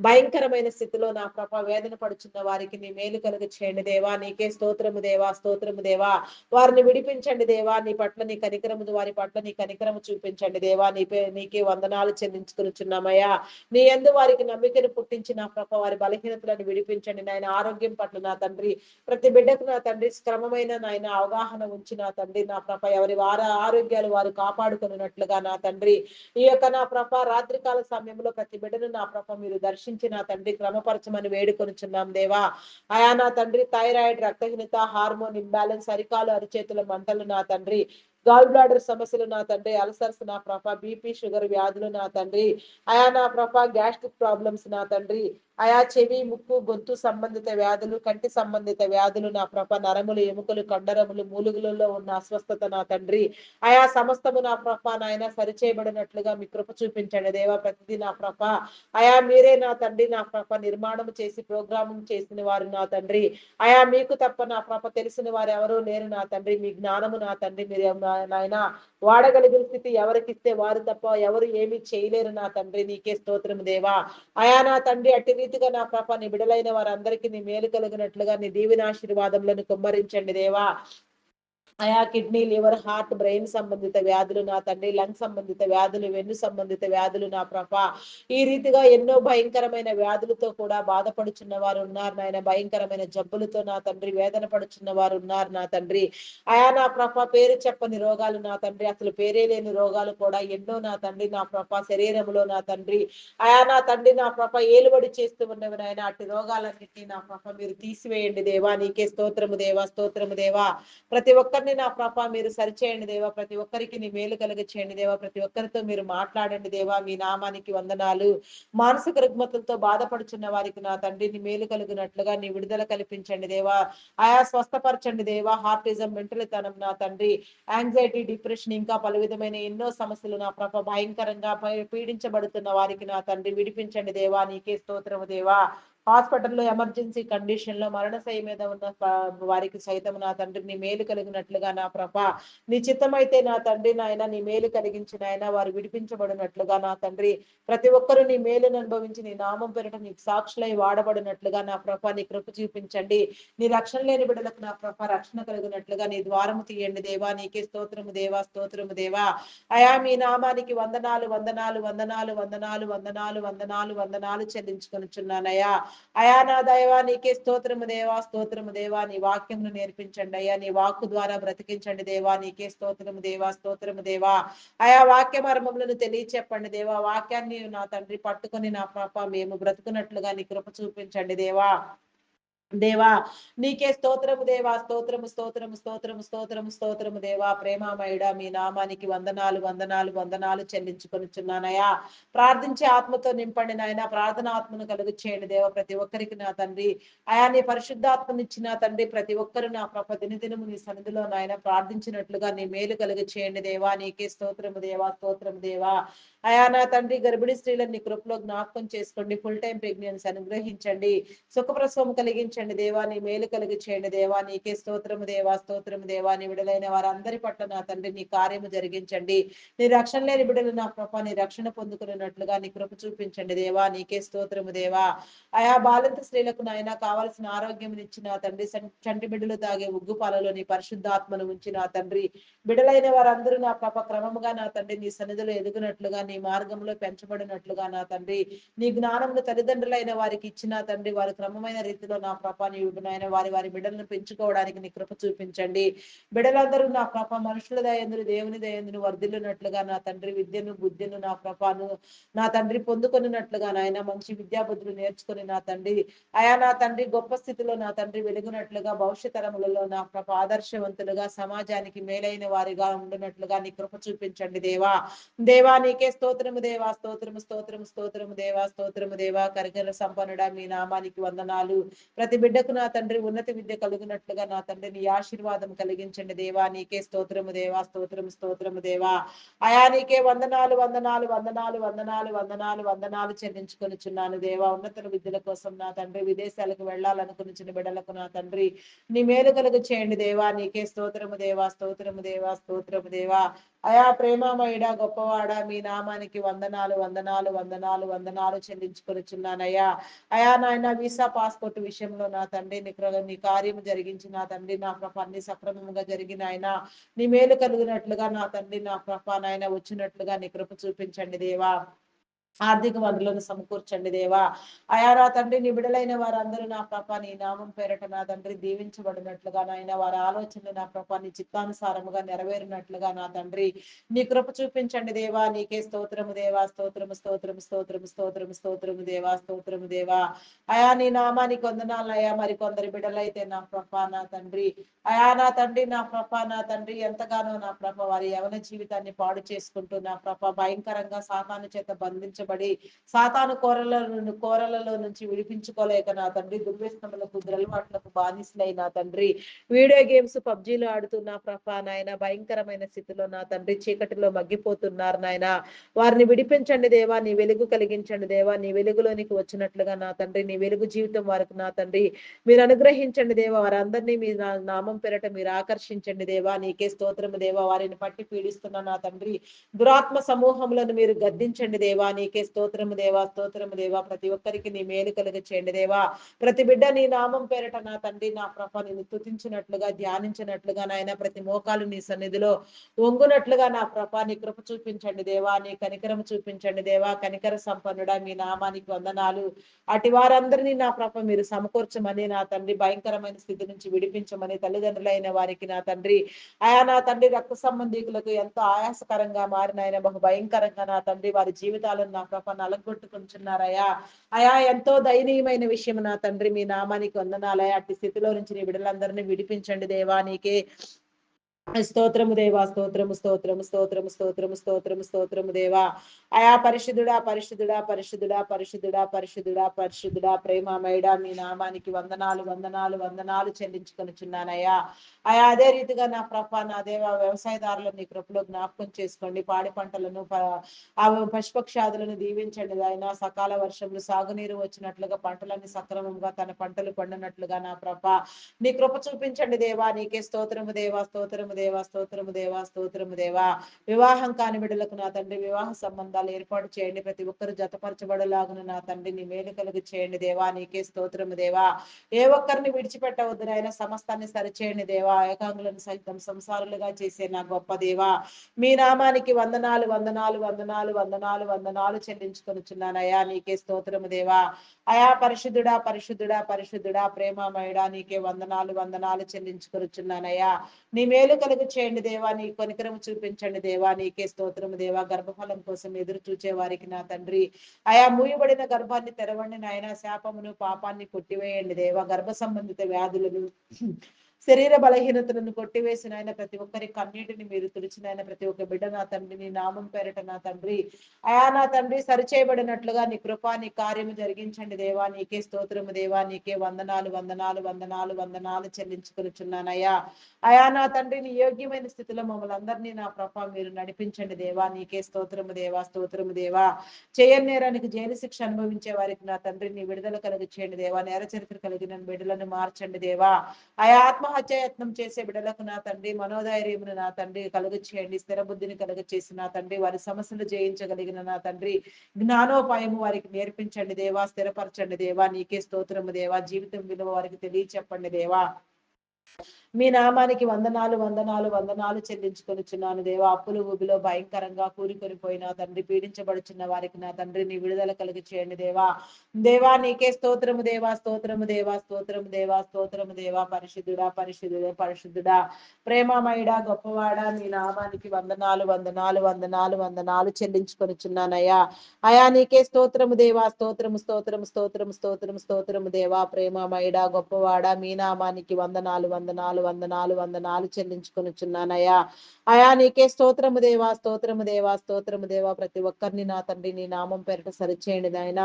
భయంకరమైన స్థితిలో నా ప్రభ వేదన పడుచున్న వారికి నీ మేలు కలుగ చేయండి దేవా. నీకే స్తోత్రము దేవా, స్తోత్రము దేవా. వారిని విడిపించండి దేవా. నీ పట్ల నీ కనికరము, వారి పట్ల నీ కనికరము చూపించండి దేవా. నీకే వందనాలు చెల్లించుకొనుచున్నామయ్యా. నీ యందు వారికి నమ్మికను పుట్టించి నా ప్రభ వారి బలహీనతలను విడిపించండి నాయన. ఆరోగ్యం పట్ల నా తండ్రి ప్రతి బిడ్డకు నా తండ్రి క్రమమైన నాయన అవగాహన ఉంచి నా తండ్రి నా ప్రభ ఎవరి ఆరోగ్యాలు వారు కాపాడుకున్నట్లుగా నా తండ్రి ఈ యొక్క నా ప్రభ రాత్రికాల సమయంలో ప్రతి బిడ్డను నా ప్రభ మీరు దర్శించి నా తండ్రి క్రమపరచమని వేడుకొనుచున్నాం దేవా. అయా నా తండ్రి థైరాయిడ్, రక్తహీనత, హార్మోన్ ఇంబ్యాలెన్స్, అరికాలు అరిచేతుల మంటలు నా తండ్రి, గాల్ బ్లాడర్ సమస్యలు నా తండ్రి, అల్సర్స్ నా ప్రభ, బీపీ షుగర్ వ్యాధులు నా తండ్రి అయా నా ప్రభ, గ్యాస్ట్రిక్ ప్రాబ్లమ్స్ నా తండ్రి అయా చెవి ముక్కు గొంతు సంబంధిత వ్యాధులు, కంటి సంబంధిత వ్యాధులు నా ప్రభ, నరములు ఎముకలు కండరములు మూలుగులలో ఉన్న అస్వస్థత నా తండ్రి అయా సమస్తము నా ప్రభ నాయన సరిచేయబడినట్లుగా మీ కృప చూపించండి దేవా. ప్రతిదీ నా ప్రభ అయా మీరే నా తండ్రి నా ప్రభ నిర్మాణం చేసి ప్రోగ్రామింగ్ చేసిన వారు నా తండ్రి అయా మీకు తప్ప నా ప్రభ తెలిసిన వారు ఎవరూ లేరు నా తండ్రి. మీ జ్ఞానము నా తండ్రి మీరు నాయన వాడగలిగిన స్థితి ఎవరికిస్తే వారు తప్ప ఎవరు ఏమి చేయలేరు నా తండ్రి. నీకే స్తోత్రం దేవా. అయా నా తండ్రి అట్టి రీతిగా నా ప్రభ నీ బిడలైన వారందరికీ నీ మేలు కలిగినట్లుగా నీ దీవెనాశీర్వాదములను కుమ్మరించండి దేవా. అయా కిడ్నీ, లివర్, హార్ట్, బ్రెయిన్ సంబంధిత వ్యాధులు నా తండ్రి, లంగ్ సంబంధిత వ్యాధులు, వెన్ను సంబంధిత వ్యాధులు నా ప్రభ ఈ రీతిగా ఎన్నో భయంకరమైన వ్యాధులతో కూడా బాధపడుచున్న వారు ఉన్నారు నాయన. భయంకరమైన జబ్బులతో నా తండ్రి వేదన పడుచున్న వారు ఉన్నారు నా తండ్రి. అయా నా ప్రభ పేరు చెప్పని రోగాలు నా తండ్రి, అసలు పేరే లేని రోగాలు కూడా ఎన్నో నా తండ్రి నా ప్రభ శరీరంలో నా తండ్రి. అయా నా తండ్రి నా ప్రభ ఏలుబడి చేస్తూ ఉన్నవి నాయన. అట్టి రోగాలన్నింటినీ నా ప్రభ మీరు తీసివేయండి దేవా. నీకే స్తోత్రము దేవా, స్తోత్రము దేవా. ప్రతి ఒక్కరిని నా ప్రభ మీరు సరిచేయండి దేవా. ప్రతి ఒక్కరికి నీ మేలు కలిగ చేయండి దేవా. ప్రతి ఒక్కరితో మీరు మాట్లాడండి దేవా. మీ నామానికి వందనాలు. మానసిక రుగ్మతలతో బాధపడుచున్న వారికి నా తండ్రి నీ మేలు కలిగినట్లుగా నీ విడుదల కల్పించండి దేవా. ఆయా స్వస్థపరచండి దేవా. హార్టిజం, మెంటలితనం నా తండ్రి, యాంగ్జైటీ, డిప్రెషన్, ఇంకా పలు విధమైన ఎన్నో సమస్యలు నా ప్రభ భయంకరంగా పీడించబడుతున్న వారికి నా తండ్రి విడిపించండి దేవా. నీకే స్తోత్రము దేవా. హాస్పిటల్లో ఎమర్జెన్సీ కండిషన్ లో మరణశయ్య మీద ఉన్న వారికి సైతం నా తండ్రి నీ మేలు కలిగినట్లుగా నా ప్రభ నీ చిత్తమైతే నా తండ్రి నాయన నీ మేలు కలిగించిన ఆయన వారు విడిపించబడినట్లుగా నా తండ్రి ప్రతి ఒక్కరూ నీ మేలును అనుభవించి నీ నామం పేరిట నీకు సాక్షులై వాడబడినట్లుగా నా ప్రభ నీ కృప చూపించండి. నీ రక్షణ లేని బిడ్డలకు నా ప్రభ రక్షణ కలిగినట్లుగా నీ ద్వారము తీయండి దేవా. నీకే స్తోత్రము దేవా, స్తోత్రము దేవా. అయా మీ నామానికి వందనాలు, వందనాలు, వందనాలు, వందనాలు, వందనాలు, వందనాలు, వందనాలు చెల్లించుకొనిచున్నానయ్యా. అయా నా దైవా నీకే స్తోత్రము దేవా, స్తోత్రము దేవా. నీ వాక్యమును నేర్పించండి అయ్యా. నీ వాక్కు ద్వారా బ్రతికించండి దేవా. నీకే స్తోత్రము దేవా, స్తోత్రము దేవా. అయా వాక్య మర్మములను తెలియచెప్పండి దేవా. వాక్యాన్ని నా తండ్రి పట్టుకొని నా పాప మేము బ్రతుకున్నట్లుగా నీ కృప చూపించండి దేవా. దేవా నీకే స్తోత్రము దేవా, స్తోత్రము, స్తోత్రము, స్తోత్రము, స్తోత్రము, స్తోత్రము దేవా. ప్రేమమయుడా మీ నామానికి వందనాలు, వందనాలు, వందనాలు చెల్లించుకొనిచున్నానయ్యా. ప్రార్థించే ఆత్మతో నింపండి నాయన. ప్రార్థన ఆత్మను కలుగు చేయండి దేవా. ప్రతి ఒక్కరికి నా తండ్రి అయా నీ పరిశుద్ధాత్మనిచ్చిన తండ్రి ప్రతి ఒక్కరు నా ప్రభ దినదినము నీ సన్నిధిలో నాయన ప్రార్థించినట్లుగా నీ మేలు కలుగు చేయండి దేవా. నీకే స్తోత్రము దేవా, స్తోత్రము దేవా. అయా నా తండ్రి గర్భిణీ స్త్రీలను నీ కృపలో జ్ఞాపకం చేసుకోండి. ఫుల్ టైం ప్రెగ్నెన్సీ అనుగ్రహించండి. సుఖప్రసవం కలిగించండి దేవా. నీ మేలు కలిగి చేయండి దేవా. నీకే స్తోత్రము దేవా, స్తోత్రము దేవా. నీ విడుదలైన వారందరి పట్ల నా తండ్రి నీ కార్యము జరిగించండి. నీ రక్షణ లేని బిడ్డలు నా ప్రభ నీ రక్షణ పొందుకున్నట్లుగా నీ కృప చూపించండి దేవా. నీకే స్తోత్రము దేవా. ఆయా బాలింత స్త్రీలకు నాయన కావాల్సిన ఆరోగ్యం ఇచ్చిన తండ్రి చంటి బిడ్డలు తాగే ఉగ్గు పాలలో నీ పరిశుద్ధాత్మను ఉంచి నా తండ్రి బిడలైన వారందరూ నా ప్రభ క్రమముగా నా తండ్రి నీ సన్నిధిలో ఎదుగునట్లుగా నీ మార్గంలో పెంచబడినట్లుగా నా తండ్రి నీ జ్ఞానమును తల్లిదండ్రులైన వారికి ఇచ్చిన తండ్రి వారి క్రమమైన రీతిలో నా ప్రభ నీ నాయన వారి వారి బిడ్డలను పెంచుకోవడానికి నీ కృప చూపించండి. బిడలందరూ నా ప్రభ మనుషుల దయందులు దేవుని దయందులు వర్ధిల్లునట్లుగా నా తండ్రి విద్యను బుద్ధిను నా ప్రభను నా తండ్రి పొందుకొనినట్లుగా నాయన మంచి విద్యా బుద్ధులు నేర్చుకుని నా తండ్రి అయా నా తండ్రి గొప్ప స్థితిలో నా తండ్రి వెలుగునట్లుగా భవిష్యత్ తరములలో నా ప్రభ ఆదర్శవంతులుగా సమాజానికి మేలైన వారిగా ఉండునట్లుగా నీ కృప చూపించండి దేవా. దేవా నీకే స్తోత్రము దేవా, స్తోత్రము, స్తోత్రము, స్తోత్రము దేవా, స్తోత్రము దేవా. కరికర సంపన్నుడా మీ నామానికి వందనాలు. ప్రతి బిడ్డకు నా తండ్రి ఉన్నత విద్య కలుగునట్లుగా నా తండ్రి నీ ఆశీర్వాదం కలిగించండి దేవా. నీకే స్తోత్రము దేవా, స్తోత్రము, స్తోత్రము దేవా. అయా నీకే వందనాలు, వందనాలు, వందనాలు, వందనాలు, వందనాలు, వందనాలు చెల్లించుకొనిచున్నాను దేవా. ఉన్నత విద్యల కోసం నా తండ్రి విదేశాలకు వెళ్ళాలనుకుని చిన్న బిడ్డలకు నా తండ్రి నీ మేలు కలుగు చేయండి దేవా. నీకే స్తోత్రము దేవా, స్తోత్రము దేవా, స్తోత్రము దేవా. అయా ప్రేమమయుడా గొప్పవాడా మీ నామానికి వందనాలు, వందనాలు, వందనాలు, వందనాలు చెల్లించుకొనిచున్నానయ్యా. అయా నాయన వీసా పాస్పోర్ట్ విషయంలో నా తండ్రి నీ కార్యము జరిగించి నా తండ్రి నా ప్రభ అన్ని సక్రమంగా జరిగిన ఆయన నీ మేలు కలిగినట్లుగా నా తండ్రి నా ప్రభ నాయన వచ్చినట్లుగా నీ కృప చూపించండి దేవా. ఆర్థిక వనరులను సమకూర్చండి దేవా. అయా నా తండ్రి నీ బిడలైన వారందరూ నా ప్రభ నీ నామం పేరట నా తండ్రి దీవించబడినట్లుగా నాయన వారి ఆలోచనలు నా ప్రభ నీ చిత్తానుసారముగా నెరవేరినట్లుగా నా తండ్రి నీ కృప చూపించండి దేవా. నీకే స్తోత్రము దేవా, స్తోత్రము, స్తోత్రము, స్తోత్రము, స్తోత్రము, స్తోత్రము దేవా, స్తోత్రము దేవా. అయా నీ నామానికి వందనాలు అయా. మరి కొందరి బిడలైతే నా ప్రభ నా తండ్రి అయా నా తండ్రి నా ప్రభ నా తండ్రి ఎంతగానో నా ప్రభ వారి యవన జీవితాన్ని పాడు చేసుకుంటూ నా ప్రభ భయంకరంగా సాతాను చేత బంధించబడి బంధించబడి సాతాను కోరలలో నుంచి విడిపించుకోలేక నా తండ్రి దుర్వ్యసనములకు దురలవాట్లకు బానిసలై నా తండ్రి వీడియో గేమ్స్ పబ్జీలు ఆడుతున్నా ప్రభా నాయన భయంకరమైన స్థితిలో నా తండ్రి చీకటిలో మగ్గిపోతున్నారు నాయన వారిని విడిపించండి దేవా, నీ వెలుగు కలిగించండి దేవా, నీ వెలుగులోనికి వచ్చినట్లుగా నా తండ్రి నీ వెలుగు జీవితం వారికి నా తండ్రి మీరు అనుగ్రహించండి దేవా, వారందరినీ మీ నామం పేరట మీరు ఆకర్షించండి దేవా, నీకే స్తోత్రము దేవా. వారిని పట్టి పీడిస్తున్న నా తండ్రి దురాత్మ సమూహములను మీరు గద్దించండి దేవా, నీకే స్తోత్రము దేవా, స్తోత్రము దేవా. ప్రతి ఒక్కరికి నీ మేలు కలుగ చేయండి దేవా. ప్రతి బిడ్డ నీ నామం పేరట నా తండ్రి నా ప్రభ నేను స్తుతించినట్లుగా ధ్యానించినట్లుగా నాయన ప్రతి మోకాలు నీ సన్నిధిలో వంగునట్లుగా నా ప్రభ నీ కృప చూపించండి దేవా, నీ కనికరం చూపించండి దేవా. కనికర సంపన్నుడా మీ నామానికి వందనాలు. అటు వారందరినీ నా ప్రభ మీరు సమకూర్చమని నా తండ్రి భయంకరమైన స్థితి నుంచి విడిపించమని తల్లిదండ్రులైన వారికి నా తండ్రి ఆయా నా తండ్రి రక్త సంబంధికులకు ఎంతో ఆయాసకరంగా మారిన ఆయన బహు భయంకరంగా నా తండ్రి వారి జీవితాలను నా ప్రభ నలగొట్టుకుంటున్నారయ్యా. అయా ఎంతో దయనీయమైన విషయం నా తండ్రి మీ నామానికి వందనాలయ. అట్టి స్థితిలో నుంచి నీ బిడ్డలందరినీ విడిపించండి దేవా, నీకే స్తోత్రము దేవా, స్తోత్రము స్తోత్రము స్తోత్రము స్తోత్రము స్తోత్రము స్తోత్రము దేవా. అయా పరిశుద్ధుడా పరిశుద్ధుడా పరిశుద్ధుడా పరిశుద్ధుడా పరిశుద్ధుడా పరిశుద్ధుడా ప్రేమమయుడా మీ నామానికి వందనాలు వందనాలు వందనాలు చెల్లించుకొనిచున్నానయ్యా. అయా అదే రీతిగా నా ప్రభ నా దేవ వ్యవసాయదారులను నీ కృపలో జ్ఞాపకం చేసుకోండి. పాడి పంటలను ఆ పశుపక్షాదులను దీవించండి ఆయన. సకాల వర్షంలో సాగునీరు వచ్చినట్లుగా పంటలన్నీ సక్రమంగా తన పంటలు పండినట్లుగా నా ప్రభ నీ కృప చూపించండి దేవా, నీకే స్తోత్రము దేవా, స్తోత్రము దేవా, స్తోత్రము దేవా, స్తోత్రము దేవా. వివాహం కాని బిడ్డలకు నా తండ్రి వివాహ సంబంధాలు ఏర్పాటు చేయండి. ప్రతి ఒక్కరు జతపరచబడలాగున నా తండ్రి నీ మేలు కలుగు చేయండి దేవా, నీకే స్తోత్రము దేవా. ఏ ఒక్కరిని విడిచిపెట్టవద్దు నాయన, సమస్తాన్ని సరిచేయండి దేవా. ఏకాంగులను సైతం సంసారులుగా చేసే నా గొప్ప దేవా, మీ నామానికి వందనాలు వందనాలు వందనాలు వందనాలు వందనాలు చెల్లించుకొనిచున్నానయ్యా, నీకే స్తోత్రము దేవా. అయా పరిశుద్ధుడా పరిశుద్ధుడా పరిశుద్ధుడా ప్రేమమయుడా నీకే వందనాలు వందనాలు చెల్లించుకొనిచున్నానయ్యా. నీ మేలు కలుగు చేయండి దేవా, నీ కనికరం చూపించండి దేవా, నీకే స్తోత్రము దేవా. గర్భఫలం కోసం ఎదురు చూచే వారికి నా తండ్రి ఆయా మూయబడిన గర్భాన్ని తెరవండి నాయన. శాపమును పాపాన్ని కొట్టివేయండి దేవా. గర్భ సంబంధిత వ్యాధులను శరీర బలహీనతలను కొట్టివేసిన ఆయన ప్రతి ఒక్కరి కన్నీటిని మీరు తుడిచిన ఆయన ప్రతి ఒక్క బిడ్డ నా తండ్రి నీ నామం పేరట నా తండ్రి అయా నా తండ్రి సరిచేయబడినట్లుగా నీ కృపా నీ కార్యము జరిగించండి దేవా, నీకే స్తోత్రము దేవా, నీకే వందనాలు వందనాలు వందనాలు వందనాలు చెల్లించుకొనిచున్నానయ్యా. అయా నా తండ్రి నీ యోగ్యమైన స్థితిలో మమ్మల్ని అందరినీ నా ప్రభ మీరు నడిపించండి దేవా, నీకే స్తోత్రము దేవా, స్తోత్రము దేవా. చేయని నేరానికి జైలు శిక్ష అనుభవించే వారికి నా తండ్రి నీ విడుదల కలిగి చేయండి దేవా. నేర చరిత్ర కలిగిన బిడ్డలను మార్చండి దేవా. ఆయా ఆత్మహత్య యత్నం చేసే బిడ్డలకు నా తండ్రి మనోధైర్యమును నా తండ్రి కలుగు చేయండి. స్థిర బుద్ధిని కలుగు చేసి నా తండ్రి వారి సమస్యలు జయించగలిగిన నా తండ్రి జ్ఞానోపాయము వారికి నేర్పించండి దేవా, స్థిరపరచండి దేవా, నీకే స్తోత్రము దేవా. జీవితం విలువ వారికి తెలియచెప్పండి దేవా. మీ నామానికి వందనాలు వందనాలు వందనాలు చెల్లించుకొనిచున్నాను దేవా. అప్పులు ఊబిలో భయంకరంగా కూరుకొని పోయిన తండ్రి పీడించబడుచున్న వారికి నా తండ్రి నీ విడుదల కలిగి చేయండి దేవా. దేవా నీకే స్తోత్రము దేవా, స్తోత్రము దేవా, స్తోత్రము దేవా, స్తోత్రము దేవా. పరిశుద్ధుడా పరిశుద్ధుడా పరిశుద్ధుడా ప్రేమమయుడా గొప్పవాడా నీ నామానికి వందనాలు వందనాలు వందనాలు వందనాలు చెల్లించుకొనిచున్నానయ్యా. అయా నీకే స్తోత్రము దేవా, స్తోత్రము స్తోత్రము స్తోత్రము స్తోత్రము స్తోత్రము దేవా. ప్రేమమయుడా గొప్పవాడా మీ నామానికి వందనాలు వందనాలు వందనాలు వందనాలు చెల్లించుకొనిచున్నానయ్యా. అయా నీకే స్తోత్రము దేవా, స్తోత్రము దేవా, స్తోత్రము దేవా. ప్రతి ఒక్కరిని నా తండ్రి నీ నామం పేరిట సరిచేయండి నాయన.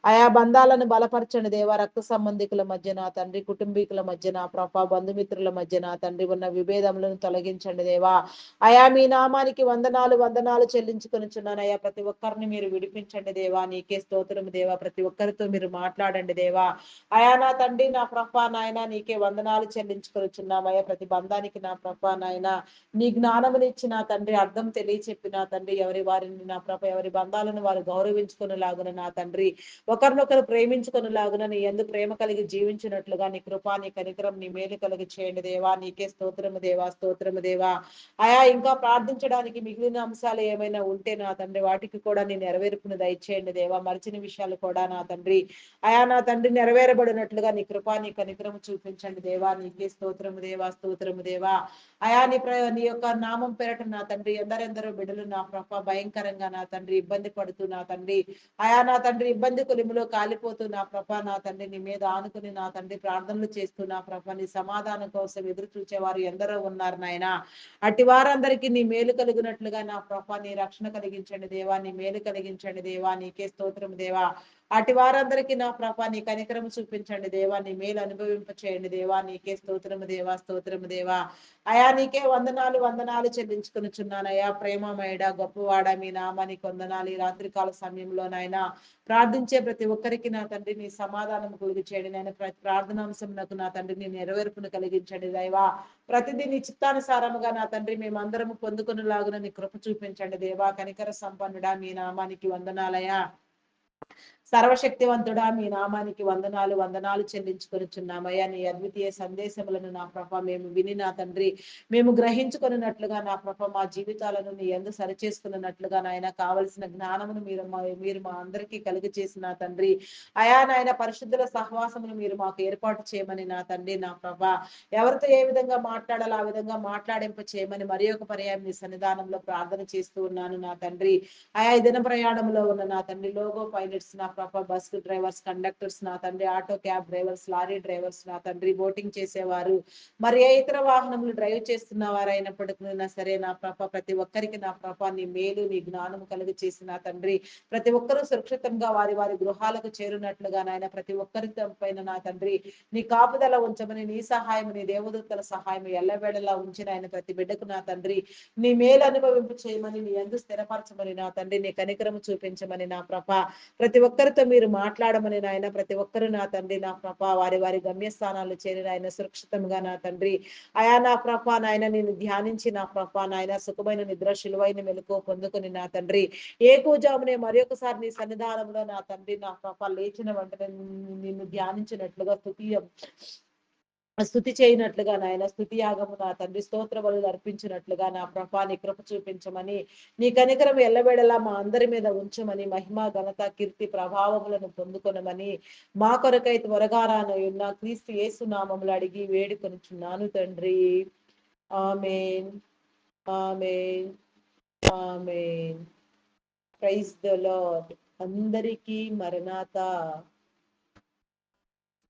ఆయా బంధాలను బలపరచండి దేవా. రక్త సంబంధికుల మధ్య నా తండ్రి కుటుంబీకుల మధ్య నా ప్రభ బంధుమిత్రుల మధ్య నా తండ్రి ఉన్న విభేదములను తొలగించండి దేవా. అయా మీ నామానికి వందనాలు వందనాలు చెల్లించుకొనిచున్నానయ్యా. ప్రతి ఒక్కరిని మీరు విడిపించండి దేవా, నీకే స్తోత్రము దేవా. ప్రతి ఒక్కరితో మీరు మాట్లాడండి దేవా. అయా నా తండ్రి నా ప్రభ నాయన నీకే వందనాలు చెల్లించుకొనిచున్నామయ్యా. ప్రతి బంధానికి నా ప్రభ నాయన నీ జ్ఞానమునిచ్చి నా తండ్రి అర్థం తెలియచెప్పి నా తండ్రి ఎవరి వారిని నా ప్రభ ఎవరి బంధాలను వారు గౌరవించుకునేలాగున నా తండ్రి ఒకరినొకరు ప్రేమించుకునేలాగున నీ యందు ప్రేమ కలిగి జీవించినట్లుగా నీ కృపా నీ కనికరం నీ మేలు కలిగి చేయండి దేవా, నీకే స్తోత్రము దేవా, స్తోత్రము దేవా. ఆయా ఇంకా ప్రార్థించడానికి మిగిలిన అంశాలు ఏమైనా ఉంటే నా తండ్రి వాటికి కూడా నీ నెరవేర్పును దయచేయండి దేవా. మరిచిన విషయాలు కూడా నా తండ్రి అయా నా తండ్రి నెరవేరబడినట్లుగా నీ కృపా నీ కనికరం చూపించండి దేవా, నీకే స్తోత్రము దేవా, స్తోత్రము దేవా. అయా నీ యొక్క నామం పేరట నా తండ్రి ఎందరెందరో బిడ్డలు నా ప్రభ భయంకరంగా నా తండ్రి ఇబ్బంది పడుతూ నా తండ్రి అయా నా తండ్రి ఇబ్బంది కొలిమిలో కాలిపోతూ నా ప్రభ నా తండ్రి నీ మీద ఆనుకుని నా తండ్రి ప్రార్థనలు చేస్తూ నా ప్రభ నీ సమాధానం కోసం ఎదురు చూచేవారు ఎందరో ఉన్నారు నాయన. అట్టి వారందరికీ నీ మేలు కలిగినట్లుగా నా ప్రభ నీ రక్షణ కలిగించండి దేవా, నీ మేలు కలిగించండి దేవా, నీకే స్తోత్రం దేవా. అటు వారందరికీ నా ప్రభ నీ కనికరం చూపించండి దేవా, నీ మేలు అనుభవింప చేయండి దేవా, నీకే స్తోత్రము దేవా, స్తోత్రము దేవా. అయా నీకే వందనాలు వందనాలు చెల్లించుకునిచున్నానయ్యా. ప్రేమమేడ గొప్పవాడ మీ నామానికి వందనాలు. ఈ రాత్రికాల సమయంలోనైనా ప్రార్థించే ప్రతి ఒక్కరికి నా తండ్రి నీ సమాధానం కలుగు చేయండి. నేను ప్రతి ప్రార్థనాంశం నాకు నా తండ్రి నీ నెరవేర్పును కలిగించండి దైవా. ప్రతిదీ నీ చిత్తానుసారముగా నా తండ్రి మేమందరము పొందుకునేలాగున నీ కృప చూపించండి దేవా. కనికర సంపన్నుడా మీ నామానికి వందనాలయ్యా. సర్వశక్తివంతుడా మీ నామానికి వందనాలు వందనాలు చెల్లించుకొనిచున్నామయ్యా. నీ అద్వితీయ సందేశములను నా ప్రభ మేము విని నా తండ్రి మేము గ్రహించుకున్నట్లుగా నా ప్రభ మా జీవితాలను నీ యందు సరిచేసుకున్నట్లుగా నాయన కావలసిన జ్ఞానమును మీరు మా అందరికీ కలుగు చేసిన తండ్రి అయా నాయన పరిశుద్ధుల సహవాసమును మీరు మాకు ఏర్పాటు చేయమని నా తండ్రి నా ప్రభ ఎవరితో ఏ విధంగా మాట్లాడాలో ఆ విధంగా మాట్లాడింప చేయమని మరి ఒక పర్యాయం నీ సన్నిధానంలో ప్రార్థన చేస్తూ ఉన్నాను నా తండ్రి. అయా ఈ దిన ప్రయాణంలో ఉన్న నా తండ్రి లోగో పైలట్స్ నా ప్రభ బస్ డ్రైవర్స్ కండక్టర్స్ నా తండ్రి auto cab drivers lorry drivers నా తండ్రి బోటింగ్ చేసేవారు మరి ఏ ఇతర వాహనములు డ్రైవ్ చేస్తున్న వారైనప్పటికీ సరే నా ప్రభ ప్రతి ఒక్కరికి నా ప్రభ నీ మేలు నీ జ్ఞానం కలుగు చేసిన తండ్రి ప్రతి ఒక్కరూ సురక్షితంగా వారి వారి గృహాలకు చేరునట్లుగా నాయన ప్రతి ఒక్కరి పైన నా తండ్రి నీ కాపుదల ఉంచమని నీ సహాయం నీ దేవదూతల సహాయం ఎల్లవేళలా ఉంచిన ఆయన ప్రతి బిడ్డకు నా తండ్రి నీ మేలు అనుభవింపు చేయమని నీ యందు స్థిరపరచమని నా తండ్రి నీ కనికరము చూపించమని నా ప్రభ ప్రతి ఒక్కరితో మీరు మాట్లాడమని నాయన ప్రతి ఒక్కరు నా తండ్రి నా ప్రభ వారి వారి గమ్యస్థానాలు చేరి నాయన సురక్షితంగా నా తండ్రి అయా నా ప్రభ నాయన నేను ధ్యానించి నా ప్రభ నాయన సుఖమైన నిద్ర శిలువైన మెలకు పొందుకొని నా తండ్రి ఏ కూజామునే మరి ఒకసారి నీ సన్నిధానంలో నా తండ్రి నా ప్రభ లేచిన వెంటనే నిన్ను ధ్యానించినట్లుగా స్థుతి చేయనట్లుగా నాయన స్థుతి యాగము నా తండ్రి స్తోత్ర బలులు అర్పించినట్లుగా నా ప్రభా నీ కృప చూపించమని నీ కనికరం ఎల్లవేళలా మా అందరి మీద ఉంచమని మహిమ ఘనత కీర్తి ప్రభావములను పొందుకొనమని మా కొరకై త్వరగా రానయున్న క్రీస్తు యేసు నామములు అడిగి వేడుకొనుచున్నాను తండ్రి. Amen amen amen. Praise the lord. అందరికీ మరణాత.